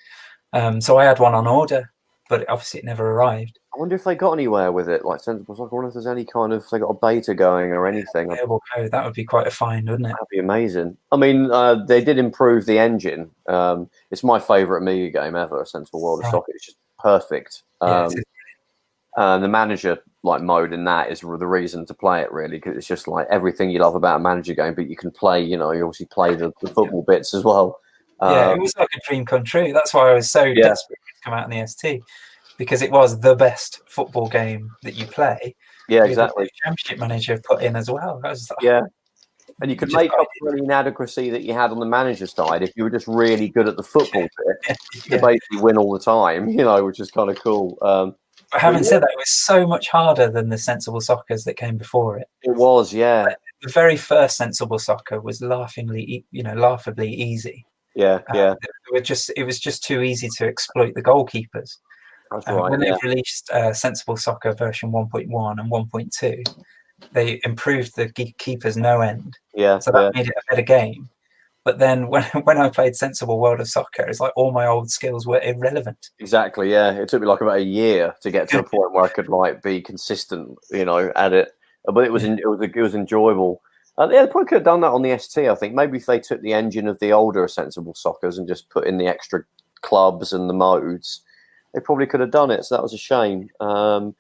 So I had one on order, but obviously it never arrived. I wonder if they got anywhere with it, like Sensible Soccer. I wonder if there's any kind of, they got a beta going or anything. Code, that would be quite a find, wouldn't it? That'd be amazing. I mean, they did improve the engine. It's my favourite Amiga game ever, Sensible World of Soccer. It's just perfect. The manager mode in that is the reason to play it, really, because it's just like everything you love about a manager game, but you can play, you obviously play the football bits as well. It was like a dream come true. That's why I was so desperate to come out on the ST, because it was the best football game that you play. Yeah, exactly. Championship manager put in as well. And you could make up for the inadequacy that you had on the manager side if you were just really good at the football bit. You could basically win all the time, which is kind of cool. But having said that, it was so much harder than the Sensible Soccers that came before it. It was, yeah. Like, the very first Sensible Soccer was laughably easy. Yeah. It was just too easy to exploit the goalkeepers. That's right. When they've released Sensible Soccer version 1.1 and 1.2, they improved the keepers no end. Yeah. So that made it a better game. But then when I played Sensible World of Soccer, it's like all my old skills were irrelevant. Exactly, yeah. It took me about a year to get to a point where I could be consistent, at it. But it was enjoyable. They probably could have done that on the ST, I think. Maybe if they took the engine of the older Sensible Soccers and just put in the extra clubs and the modes, they probably could have done it. So that was a shame. And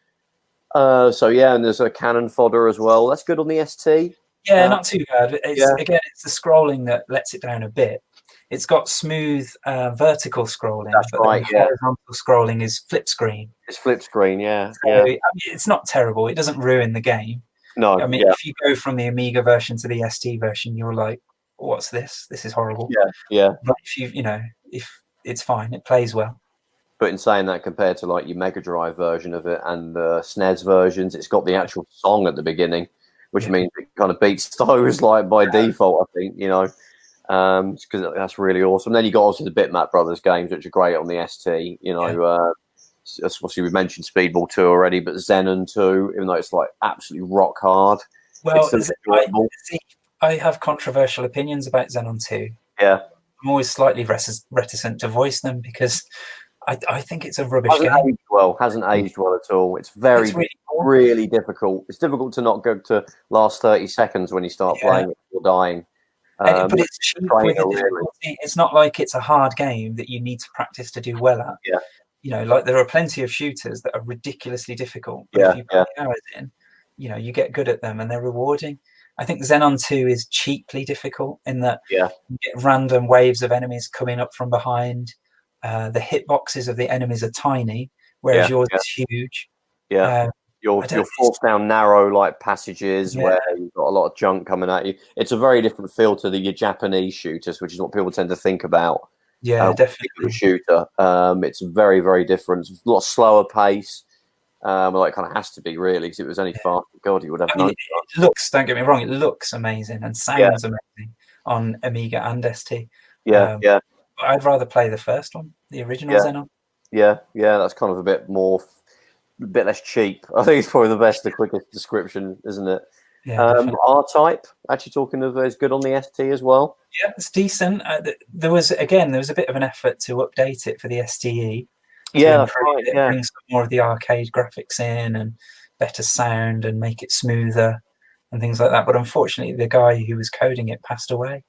there's a cannon fodder as well. That's good on the ST. Yeah, not too bad. Again, it's the scrolling that lets it down a bit. It's got smooth vertical scrolling. That's right. Horizontal scrolling is flip screen. It's flip screen. Yeah. So, I mean, it's not terrible. It doesn't ruin the game. No. I mean, if you go from the Amiga version to the ST version, you're like, "What's this? This is horrible." Yeah. But if it's fine, it plays well. But in saying that, compared to your Mega Drive version of it and the SNES versions, it's got the actual song at the beginning, which means it kind of beats those by default, I think, because that's really awesome. Then you got also the Bitmap Brothers games, which are great on the ST. Obviously we mentioned Speedball 2 already, but Xenon 2, even though it's absolutely rock hard. Well, I have controversial opinions about Xenon 2. Yeah, I'm always slightly reticent to voice them because I think it's a rubbish game. Hasn't aged well at all. It's really difficult. It's difficult to not go to last 30 seconds when you start playing it or dying. But it's cheap with the difficulty. It's not like it's a hard game that you need to practice to do well at. Yeah. There are plenty of shooters that are ridiculously difficult. But if you put hours in, you get good at them and they're rewarding. I think Xenon 2 is cheaply difficult in that you get random waves of enemies coming up from behind. The hitboxes of the enemies are tiny, whereas yours is huge. Yeah. You're forced down narrow passages where you've got a lot of junk coming at you. It's a very different feel to your Japanese shooters, which is what people tend to think about. Yeah, definitely. Shooter. It's very, very different. It's a lot slower pace. It kind of has to be, really, because if it was any faster, God, you would have it looks, don't get me wrong, it looks amazing and sounds amazing on Amiga and ST. I'd rather play the first one, the original Xenon. Yeah, that's kind of a bit less cheap. I think it's probably the quickest description, isn't it? Yeah. R-Type, actually talking of, is good on the ST as well. Yeah, it's decent. There was a bit of an effort to update it for the STE. Yeah, that's right. Bring some more of the arcade graphics in and better sound and make it smoother. and things like that. But unfortunately, the guy who was coding it passed away.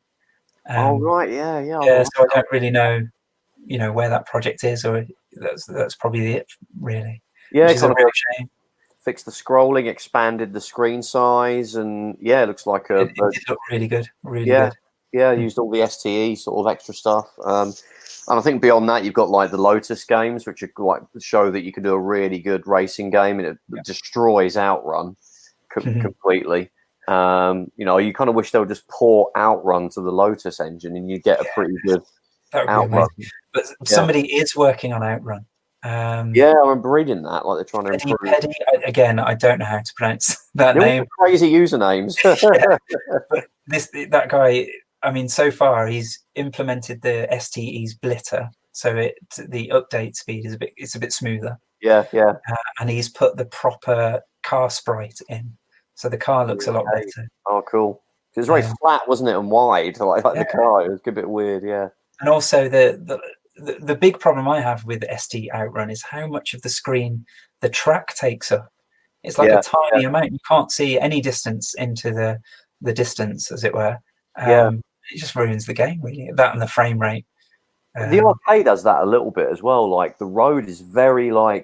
Oh right, yeah. Yeah, so I don't really know, where that project is, or that's probably it, really. Yeah, which is a real shame. Fixed the scrolling, expanded the screen size, and it looks like it did look really good, really good. Yeah, used all the STE sort of extra stuff. And I think beyond that, you've got like the Lotus games, which are like show that you can do a really good racing game, and it destroys Outrun completely. You kind of wish they would just port Outrun to the Lotus engine, and you get a pretty good Outrun. But somebody is working on Outrun. I remember reading that. Like they're trying to improve. Petty, again, I don't know how to pronounce that name. Crazy usernames. But that guy. I mean, so far he's implemented the STE's blitter, so the update speed is a bit smoother. Yeah. And he's put the proper car sprite in, so the car looks a lot better. Oh, cool. It was very flat, wasn't it, and wide, like the car. It was a bit weird, yeah. And also the big problem I have with ST Outrun is how much of the screen the track takes up. It's like a tiny amount. You can't see any distance into the distance, as it were. It just ruins the game, really. That and the frame rate. The arcade does that a little bit as well. Like the road is very low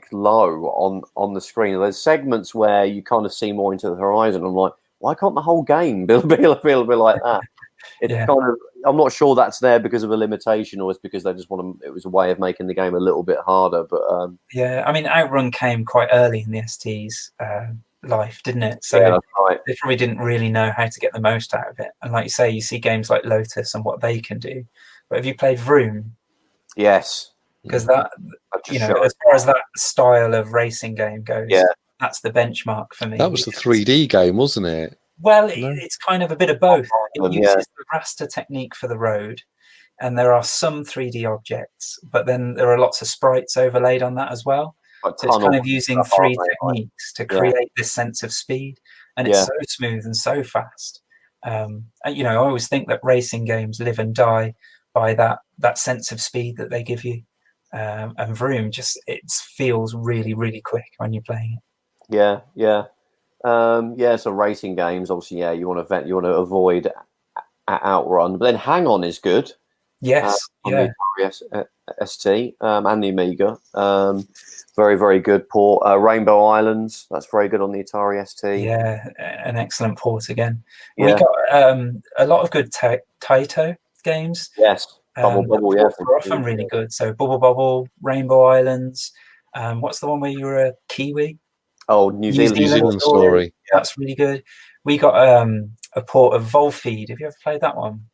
on the screen. There's segments where you kind of see more into the horizon. I'm like, why can't the whole game be a bit like that? It's kind of. I'm not sure that's there because of a limitation, or it's because they just want to. It was a way of making the game a little bit harder. But I mean, Outrun came quite early in the ST's life, didn't it? So that's right. They probably didn't really know how to get the most out of it. And like you say, you see games like Lotus and what they can do. But have you played Vroom? Yes. Because that, as far as that style of racing game goes, that's the benchmark for me. That was the 3D game, wasn't it? Well, it's kind of a bit of both. It uses the raster technique for the road, and there are some 3D objects, but then there are lots of sprites overlaid on that as well. So it's kind of using three techniques to create this sense of speed, and it's so smooth and so fast. I always think that racing games live and die by that sense of speed that they give you. And Vroom it feels really, really quick when you're playing it. So racing games, obviously, you want to avoid Outrun, but then Hang On is good. Yes, on the Atari ST and the Amiga. Very, very good port. Rainbow Islands, that's very good on the Atari ST. Yeah, an excellent port again. We got a lot of good Taito games. Yes, Bubble Bobble, they're often really good. So Bubble Bobble, Rainbow Islands. What's the one where you were a Kiwi? Oh, New Zealand Story. That's really good. We got a port of Volfeed. Have you ever played that one?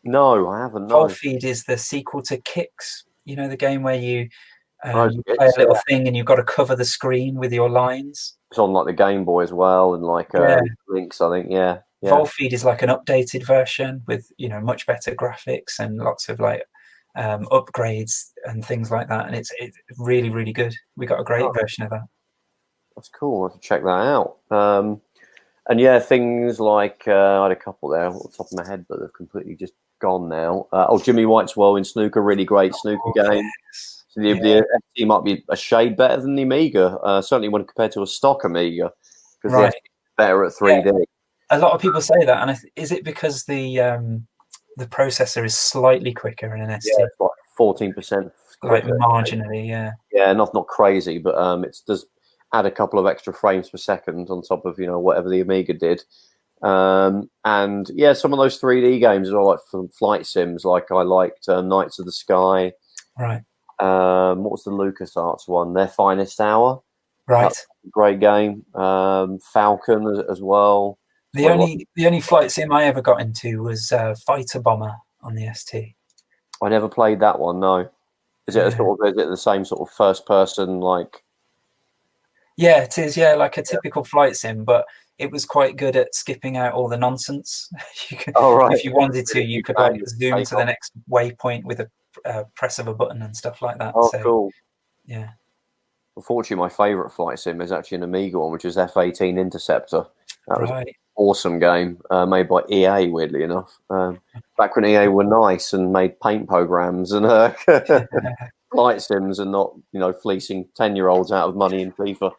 No, I haven't. No. Volfeed is the sequel to Kicks. You know, the game where you play a little thing and you've got to cover the screen with your lines. It's on like the Game Boy as well, and like Links, I think. Yeah. Volfeed is like an updated version with much better graphics and lots of like upgrades and things like that, and it's really, really good. We got a great version of that. That's cool. I'll have to check that out. And things like I had a couple there off the top of my head, but they've completely just gone now. Jimmy White's World in Snooker, really great snooker game. Yes. So the ST might be a shade better than the Amiga, certainly when compared to a stock Amiga, because the ST is better at 3D. Yeah. A lot of people say that, and is it because the processor is slightly quicker in an ST? Yeah, it's like 14%. Like marginally, yeah. Yeah, not crazy, but it does add a couple of extra frames per second on top of whatever the Amiga did. And some of those 3D games are like from flight sims. Like I liked Knights of the Sky. Right. What was the LucasArts one? Their Finest Hour. Right. Great game. Falcon as well. The only flight sim I ever got into was Fighter Bomber on the ST. I never played that one. No. Is it is it the same sort of first person like? Yeah, it is. Yeah, like a typical flight sim, but it was quite good at skipping out all the nonsense. If you wanted to, you could like zoom to the next waypoint with a press of a button and stuff like that. Oh, cool. Yeah. Unfortunately, my favourite flight sim is actually an Amiga one, which is F-18 Interceptor. That was an awesome game made by EA, weirdly enough. Back when EA were nice and made paint programs and flight sims and not, fleecing 10-year-olds out of money in FIFA.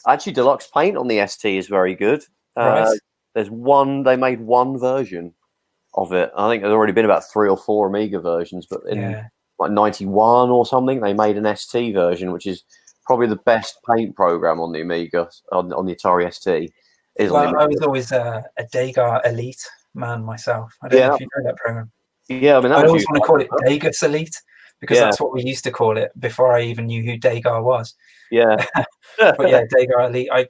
Actually, Deluxe Paint on the ST is very good. Right. They made one version of it. I think there's already been about 3 or 4 Amiga versions, but in like 91 or something, they made an ST version, which is probably the best paint program on the Amiga, on the Atari ST. I was always a Degar Elite man myself. I don't know if you know that program. Yeah, I mean, I always want to call it Degas Elite because that's what we used to call it before I even knew who Degar was. Yeah. But yeah, Degar Elite.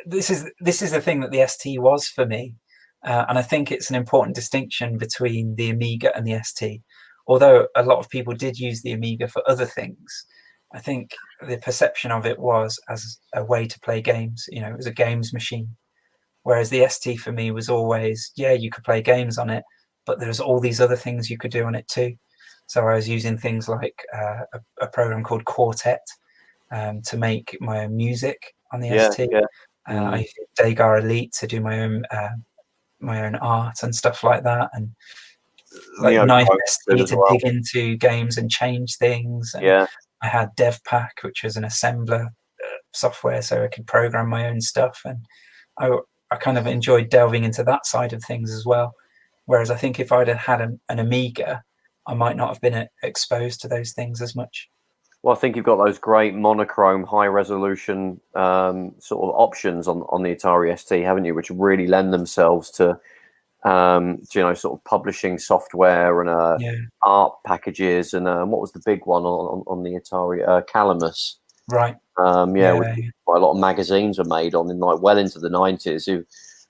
This is the thing that the ST was for me, and I think it's an important distinction between the Amiga and the ST. Although a lot of people did use the Amiga for other things, I think the perception of it was as a way to play games. You know, it was a games machine. Whereas the ST for me was always, you could play games on it, but there's all these other things you could do on it too. So I was using things like a program called Quartet to make my own music on the ST. Yeah. I used Degar Elite to do my own art and stuff like that, and like nice ST to dig into games and change things. And I had DevPack, which was an assembler software, so I could program my own stuff, and I kind of enjoyed delving into that side of things as well. Whereas I think if I'd have had an Amiga, I might not have been exposed to those things as much. Well, I think you've got those great monochrome, high-resolution sort of options on the Atari ST, haven't you? Which really lend themselves to, sort of publishing software and art packages. And what was the big one on the Atari? Calamus. Right. Quite a lot of magazines were made on in well into the 90s.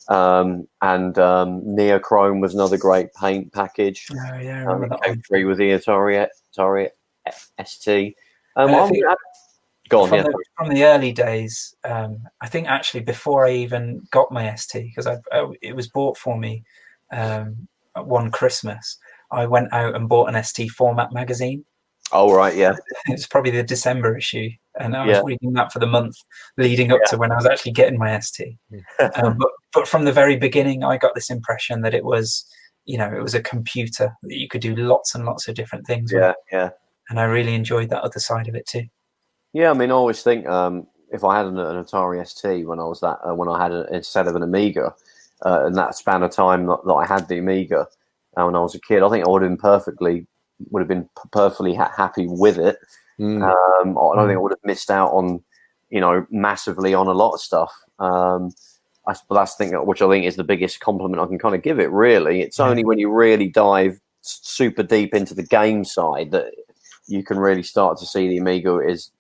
And Neochrome was another great paint package. Oh, yeah, I remember that one. With the Atari ST. From the early days, I think actually before I even got my ST, because it was bought for me one Christmas, I went out and bought an ST Format magazine. Oh, right, yeah. It's probably the December issue, and I was reading that for the month leading up to when I was actually getting my ST. But from the very beginning, I got this impression that it was a computer that you could do lots and lots of different things with. Yeah. And I really enjoyed that other side of it too. Yeah, I mean, I always think if I had an Atari ST when I had instead of an Amiga, in that span of time that I had the Amiga when I was a kid, I think I would have been perfectly happy with it. I don't think I would have missed out on, massively on a lot of stuff. That's the thing, which I think is the biggest compliment I can kind of give it. Really, it's only when you really dive super deep into the game side that you can really start to see the Amiga is,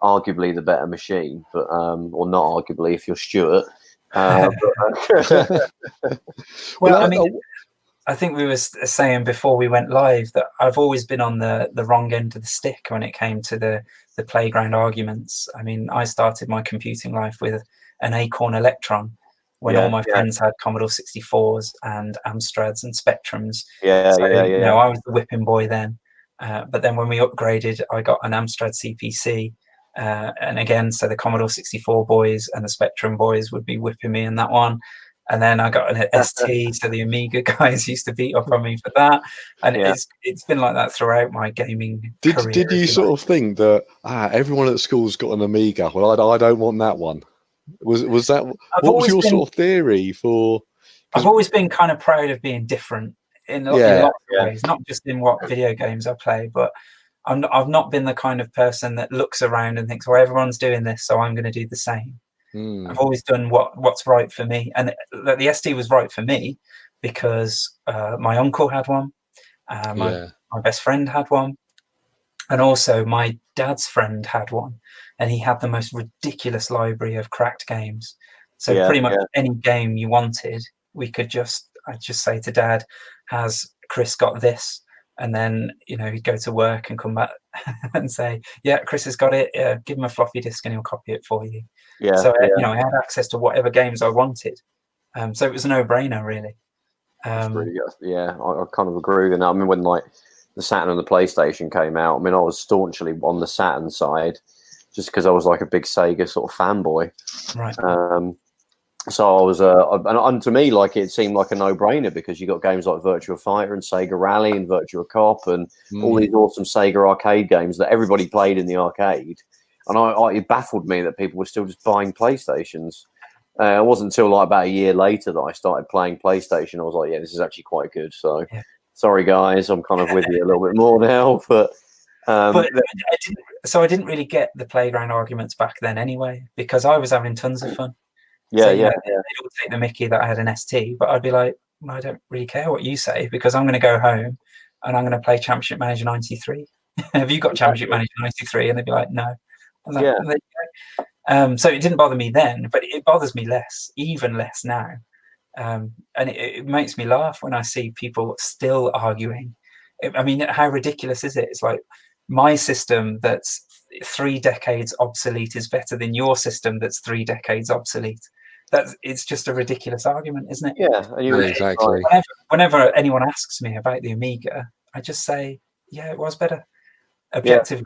arguably the better machine, but or not arguably if you're Stuart. Well, I mean, I think we were saying before we went live that I've always been on the wrong end of the stick when it came to the playground arguments. I mean, I started my computing life with an Acorn Electron when all my friends had Commodore 64s and Amstrads and Spectrums. I was the whipping boy then. But then when we upgraded, I got an Amstrad CPC. And again, so the Commodore 64 boys and the Spectrum boys would be whipping me in that one. And then I got an ST, so the Amiga guys used to beat up on me for that. And it's been like that throughout my gaming career. Did you sort of think that everyone at school's got an Amiga? Well, I don't want that one. Was that what was your sort of theory for? I've always been kind of proud of being different in lots of ways, not just in what video games I play, but I've not been the kind of person that looks around and thinks, well, everyone's doing this, so I'm going to do the same. I've always done what's right for me, and the ST was right for me because my uncle had one, my best friend had one, and also my dad's friend had one, and he had the most ridiculous library of cracked games. So pretty much any game you wanted, I'd just say to Dad, "Has Chris got this?" And then, he'd go to work and come back and say, yeah, Chris has got it. Give him a floppy disk and he'll copy it for you. I had access to whatever games I wanted. So it was a no-brainer, really. Really good. Yeah, I kind of agree with that. I mean, when the Saturn and the PlayStation came out, I mean, I was staunchly on the Saturn side just because I was like a big Sega sort of fanboy. Right. So I was, and to me, like it seemed like a no-brainer because you got games like Virtua Fighter and Sega Rally and Virtua Cop and all these awesome Sega arcade games that everybody played in the arcade. and it baffled me that people were still just buying PlayStations. It wasn't until like about a year later that I started playing PlayStation. I was like, yeah, this is actually quite good. So, sorry guys, I'm kind of with you a little bit more now. But I didn't really get the playground arguments back then anyway, because I was having tons of fun. Yeah, They'd all take the mickey that I had an ST, but I'd be like, well, I don't really care what you say, because I'm going to go home and I'm going to play Championship Manager 93. Have you got Championship Manager 93? And they'd be like, no. I was like, there you go. So it didn't bother me then, but it bothers me less, even less now. And it makes me laugh when I see people still arguing. I mean, how ridiculous is it? It's like, my system that's 3 decades obsolete is better than your system that's 3 decades obsolete. It's just a ridiculous argument, isn't it? Yeah, exactly. Whenever anyone asks me about the Amiga, I just say, yeah, it was better. Objectively,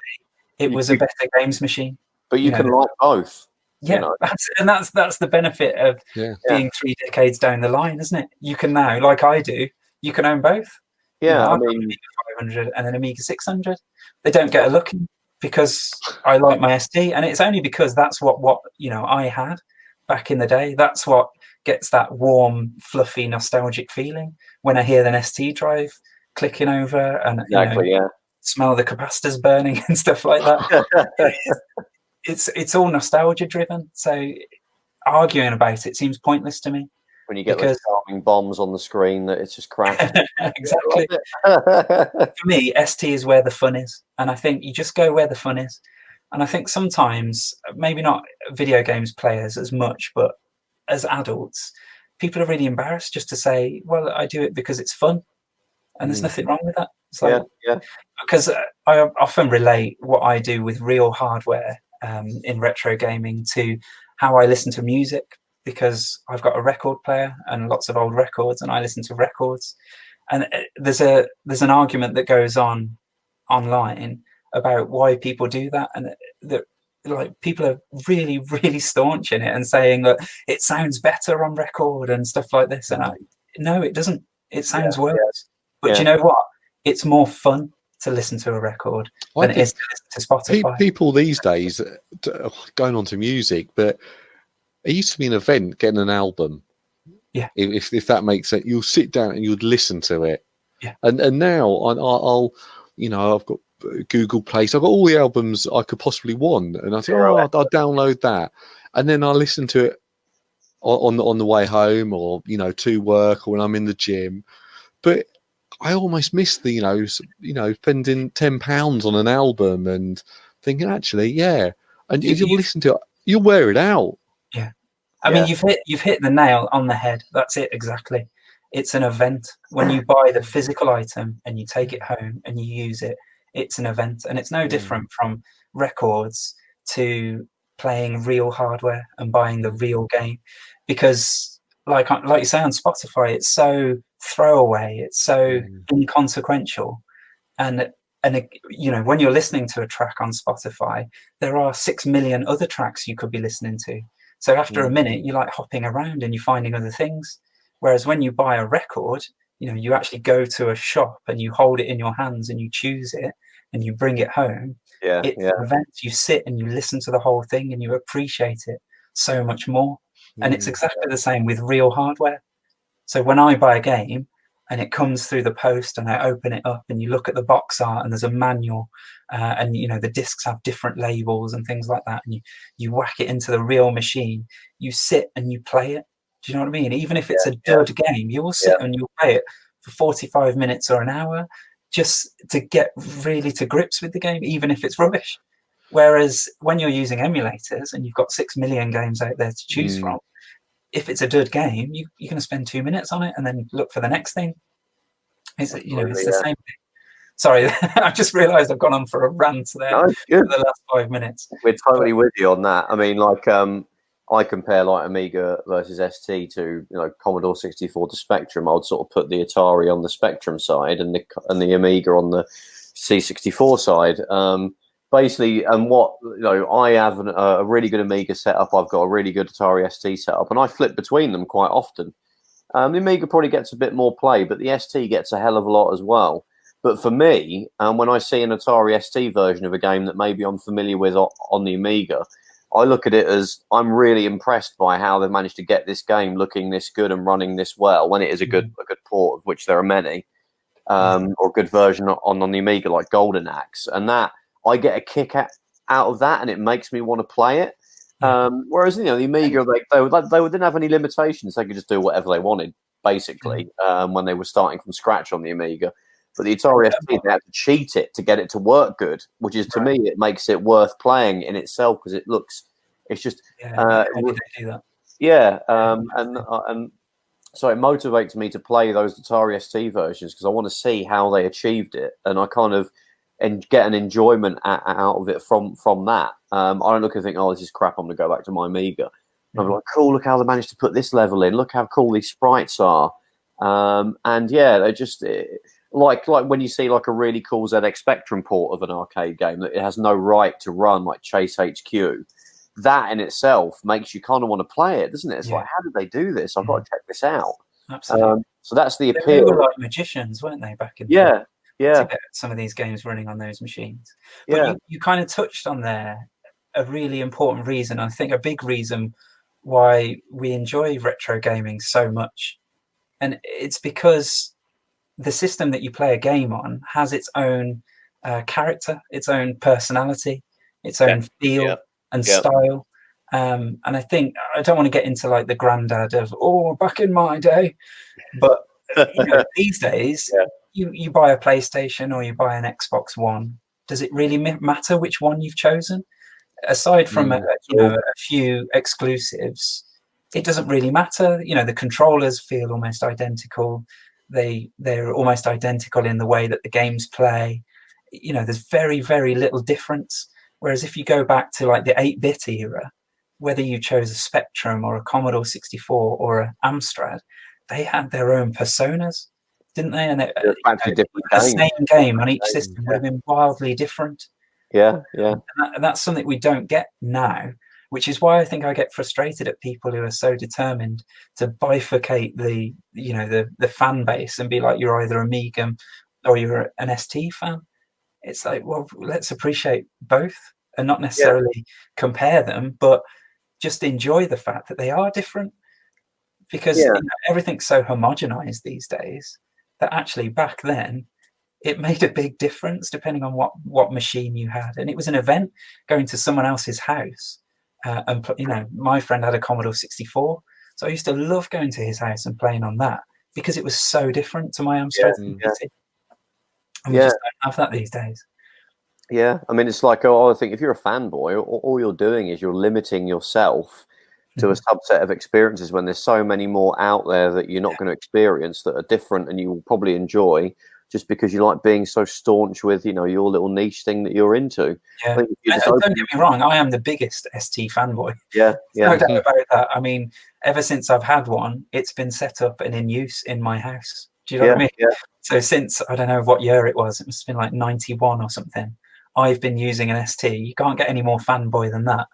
it was a better games machine. But you can like both. Yeah, that's the benefit of being 3 decades down the line, isn't it? You can now, like I do, you can own both. Yeah, I mean, Amiga 500 and an Amiga 600. They don't get a look in because I like my ST, and it's only because that's what I had back in the day. That's what gets that warm, fluffy, nostalgic feeling when I hear the ST drive clicking over and smell the capacitors burning and stuff like that. It's all nostalgia driven. So arguing about it seems pointless to me. When you get those charming bombs on the screen that it's just crashed. Exactly. For me, ST is where the fun is. And I think you just go where the fun is. And I think sometimes, maybe not video games players as much, but as adults, people are really embarrassed just to say, well, I do it because it's fun. And there's nothing wrong with that. It's like, because I often relate what I do with real hardware in retro gaming to how I listen to music, because I've got a record player and lots of old records, and I listen to records. And there's an argument that goes on online about why people do that, and that like people are really, really staunch in it and saying that it sounds better on record and stuff like this. And no, it doesn't. It sounds worse. But you know what? It's more fun to listen to a record than it is to listen to Spotify. People these days, going on to music, but it used to be an event getting an album. Yeah. If that makes sense, you'll sit down and you'd listen to it. Yeah. And now I'll I've got Google Play, so I've got all the albums I could possibly want, and I think, I'll download that, and then I listen to it on the way home, or to work, or when I'm in the gym. But I almost miss the spending £10 on an album and thinking, actually, and if you listen to it, you'll wear it out. Yeah, I mean, you've hit the nail on the head. That's it exactly. It's an event. When you buy the physical item and you take it home and you use it, it's an event, and it's no different from records to playing real hardware and buying the real game, because like you say on Spotify, it's so throwaway, it's so inconsequential, and when you're listening to a track on Spotify, there are 6 million other tracks you could be listening to. So after a minute, you're like hopping around and you're finding other things. Whereas when you buy a record, you actually go to a shop and you hold it in your hands and you choose it and you bring it home. It's an event. You sit and you listen to the whole thing and you appreciate it so much more. And it's exactly the same with real hardware. So when I buy a game and it comes through the post and I open it up and you look at the box art and there's a manual and the discs have different labels and things like that, and you whack it into the real machine, you sit and you play it. Do you know what I mean? Even if it's a dud game, you will sit and you'll play it for 45 minutes or an hour just to get really to grips with the game, even if it's rubbish. Whereas when you're using emulators and you've got 6 million games out there to choose from, if it's a dud game, you're going to spend 2 minutes on it and then look for the next thing. It's the same thing. Sorry, I just realised I've gone on for a rant there for the last 5 minutes. We're totally with you on that. I mean, like, I compare like Amiga versus ST to Commodore 64 to Spectrum. I would sort of put the Atari on the Spectrum side and the Amiga on the C64 side. Basically, and what I have a really good Amiga setup. I've got a really good Atari ST setup, and I flip between them quite often. The Amiga probably gets a bit more play, but the ST gets a hell of a lot as well. But for me, when I see an Atari ST version of a game that maybe I'm familiar with on the Amiga, I look at it as I'm really impressed by how they've managed to get this game looking this good and running this well when it is a good port, of which there are many, or a good version on the Amiga like Golden Axe. And that I get a kick out of that, and it makes me want to play it. Whereas, the Amiga, they didn't have any limitations. They could just do whatever they wanted, basically, when they were starting from scratch on the Amiga. But the Atari ST, they had to cheat it to get it to work good, which is, to me, it makes it worth playing in itself because it's just... how did they do that? Yeah, and so it motivates me to play those Atari ST versions because I want to see how they achieved it, and I kind of get an enjoyment out of it from that. I don't look and think, oh, this is crap, I'm going to go back to my Amiga. I'm like, cool, look how they managed to put this level in, look how cool these sprites are. And yeah, they just... Like when you see like a really cool ZX Spectrum port of an arcade game that it has no right to run, like Chase HQ, that in itself makes you kind of want to play it, doesn't it? It's like, how did they do this? I've got to check this out. Absolutely. So that's the appeal. They were like magicians, weren't they, back in the day? To get some of these games running on those machines. But you kind of touched on there a really important reason. I think a big reason why we enjoy retro gaming so much, and it's because the system that you play a game on has its own character, its own personality, its own feel and style. And I think I don't want to get into like the granddad of back in my day, but these days you buy a PlayStation or you buy an Xbox One. Does it really matter which one you've chosen? Aside from a few exclusives, it doesn't really matter. The controllers feel almost identical. They're almost identical in the way that the games play. There's very, very little difference. Whereas if you go back to like the 8-bit era, whether you chose a Spectrum or a Commodore 64 or an Amstrad, they had their own personas, didn't they? And the same game on each system would have been wildly different. And that's something we don't get now, which is why I think I get frustrated at people who are so determined to bifurcate the fan base and be like, you're either Amiga or you're an ST fan. It's like, well, let's appreciate both and not necessarily compare them, but just enjoy the fact that they are different, because everything's so homogenized these days that actually back then it made a big difference depending on what machine you had. And it was an event going to someone else's house. And my friend had a Commodore 64, so I used to love going to his house and playing on that because it was so different to my Amstrad. And we just don't have that these days. Yeah, I mean, it's like, I think if you're a fanboy, all you're doing is you're limiting yourself to a subset of experiences when there's so many more out there that you're not going to experience that are different and you will probably enjoy, just because you like being so staunch with, your little niche thing that you're into. Yeah. Don't get me wrong, I am the biggest ST fanboy. Yeah. No doubt about that. I mean, ever since I've had one, it's been set up and in use in my house. Do you know what I mean? Yeah. So since, I don't know what year it was, it must have been like 91 or something, I've been using an ST. You can't get any more fanboy than that.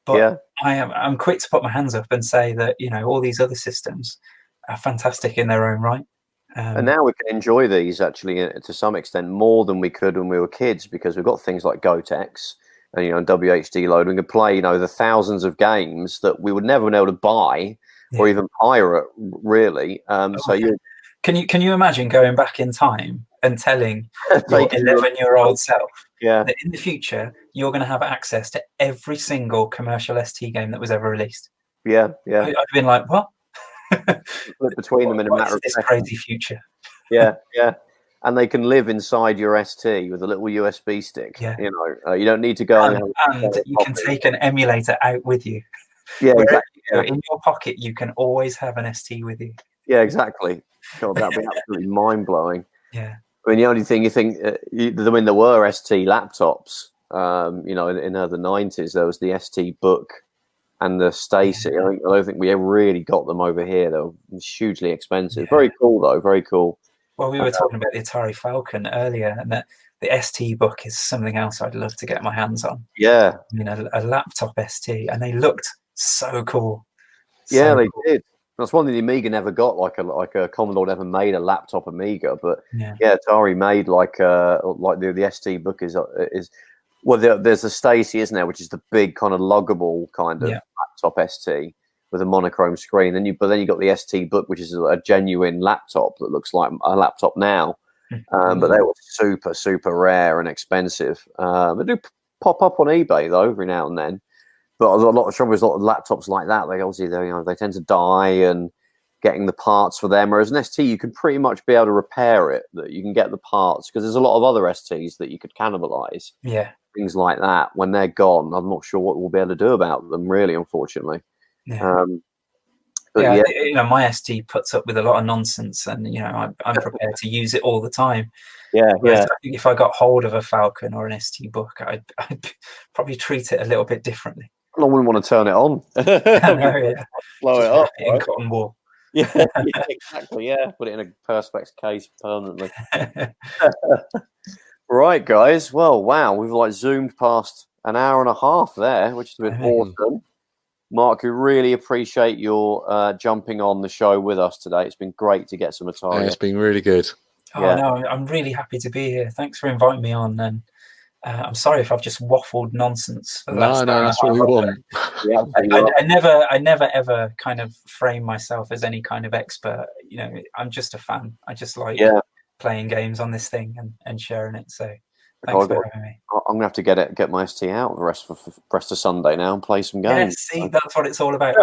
But I'm quick to put my hands up and say that, all these other systems are fantastic in their own right. And now we can enjoy these actually to some extent more than we could when we were kids, because we've got things like Gotex and WHDload. We can play the thousands of games that we would never be able to buy or even pirate, really. Can you imagine going back in time and telling your 11-year-old self that in the future you're going to have access to every single commercial ST game that was ever released? I'd been like, what? Split between them in a matter of this seconds. Crazy future. And they can live inside your ST with a little USB stick. You don't need to go and you can take an emulator out with you. Exactly. In your pocket, you can always have an ST with you. Yeah, exactly. God, that'd be absolutely mind blowing. Yeah. I mean, the only thing you think, there were ST laptops. In the 90s, there was the ST Book and the Stacy. I don't think we ever really got them over here. They were hugely expensive. Very cool, though. Very cool. Well, we were talking about the Atari Falcon earlier, and that the ST Book is something else I'd love to get my hands on. Yeah. A laptop ST, and they looked so cool. They did. That's one thing the Amiga never got. Like a Commodore never made a laptop Amiga, but Atari made like the ST book is well. There's a Stacy, isn't there, which is the big kind of luggable kind of laptop ST with a monochrome screen. Then you got the ST book, which is a genuine laptop that looks like a laptop now. But they were super, super rare and expensive. They do pop up on eBay though every now and then. But a lot of trouble is a lot of laptops like that. They tend to die, and getting the parts for them. Whereas an ST, you can pretty much be able to repair it. That you can get the parts because there's a lot of other STs that you could cannibalize. Yeah, things like that. When they're gone, I'm not sure what we'll be able to do about them. Really, unfortunately. Yeah. My ST puts up with a lot of nonsense, and I'm prepared to use it all the time. Yeah. I think if I got hold of a Falcon or an ST book, I'd probably treat it a little bit differently. I wouldn't want to turn it on. Blow it up. In cotton wool. Yeah, exactly. Yeah, put it in a Perspex case permanently. Right, guys. Well, wow, we've zoomed past an hour and a half there, which has been awesome. Marc, we really appreciate your jumping on the show with us today. It's been great to get some Atari. Yeah, it's been really good. No, I'm really happy to be here. Thanks for inviting me on, and I'm sorry if I've just waffled nonsense. No, that's what we want. I never ever kind of frame myself as any kind of expert. I'm just a fan. I just like playing games on this thing and sharing it. So thanks for having me. I'm gonna have to get my ST out the rest of Sunday now and play some games. Yeah, see, that's what it's all about.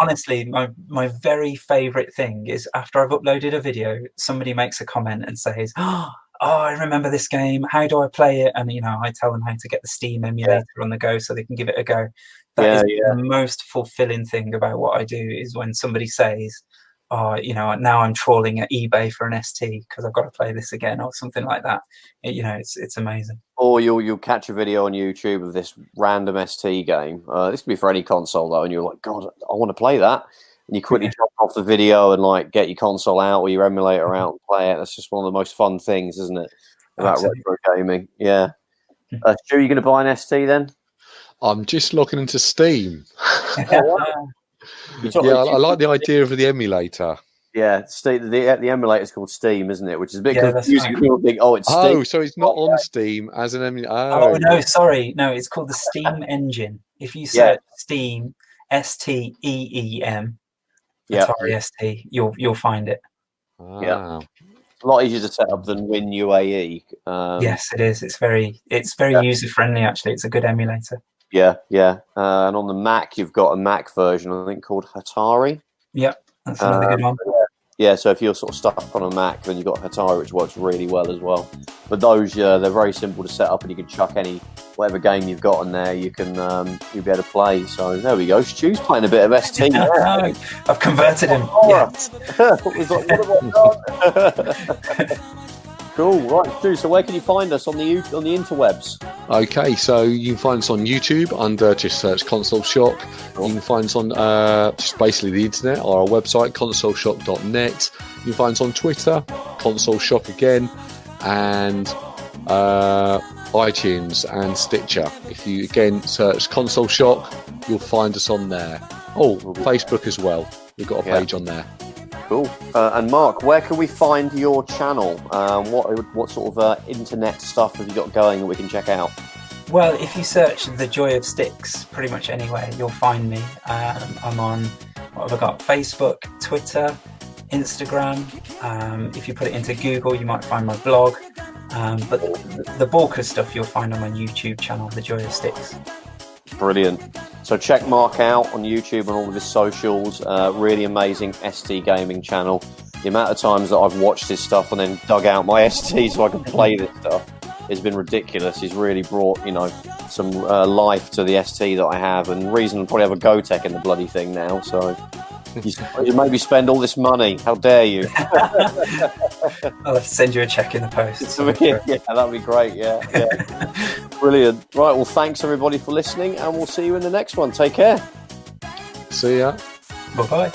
Honestly, my very favourite thing is after I've uploaded a video, somebody makes a comment and says, "Oh, I remember this game. How do I play it?" And I tell them how to get the Steam emulator on the go so they can give it a go. That is the most fulfilling thing about what I do, is when somebody says, now I'm trawling at eBay for an ST because I've got to play this again, or something like that. It's amazing. Or you'll catch a video on YouTube of this random ST game. This could be for any console though, and you're like, God, I want to play that. And you quickly jump off the video and get your console out or your emulator out and play it. That's just one of the most fun things, isn't it? About retro gaming. Yeah. Stu, you going to buy an ST then? I'm just logging into Steam. I like the idea of the emulator. Yeah, the emulator is called Steam, isn't it? Which is a bit confusing. People think, it's Steam. Oh, so it's not on Steam as an emulator. Oh, no, sorry. No, it's called the Steam Engine. If you search Steam, STEEM, Atari ST, you'll find it. Yeah, a lot easier to set up than WinUAE. Yes, it is. It's very user friendly. Actually, it's a good emulator. Yeah. And on the Mac, you've got a Mac version, I think, called Atari. Yep, that's another good one. Yeah, so if you're sort of stuck on a Mac, then you've got Atari, which works really well as well. But those, they're very simple to set up, and you can chuck whatever game you've got in there, you'll be able to play. So there we go. Stu's playing a bit of ST. I've converted him. Yes. Cool, right, Stu, so where can you find us on the interwebs? Okay, so you can find us on YouTube under just search Console Shock. You can find us on just basically the internet, or our website, consoleshock.net. You can find us on Twitter, Console Shock again, and iTunes and Stitcher. If you again search Console Shock, you'll find us on there. Oh, Facebook as well. We've got a page on there. Cool. And Marc, where can we find your channel? What sort of internet stuff have you got going that we can check out? Well, if you search The Joy of Sticks pretty much anywhere, you'll find me. I'm on, what have I got? Facebook, Twitter, Instagram. If you put it into Google, you might find my blog. But the bulk of stuff you'll find on my YouTube channel, The Joy of Sticks. Brilliant. So check Marc out on YouTube and all of his socials. Really amazing ST gaming channel. The amount of times that I've watched his stuff and then dug out my ST so I can play this stuff has been ridiculous. He's really brought, some life to the ST that I have, and reason I probably have a Gotek in the bloody thing now. So you made me spend all this money. How dare you? I'll have to send you a check in the post. Yeah, that'd be great. Yeah. Brilliant. Right, well, thanks everybody for listening, and we'll see you in the next one. Take care. See ya. Bye-bye.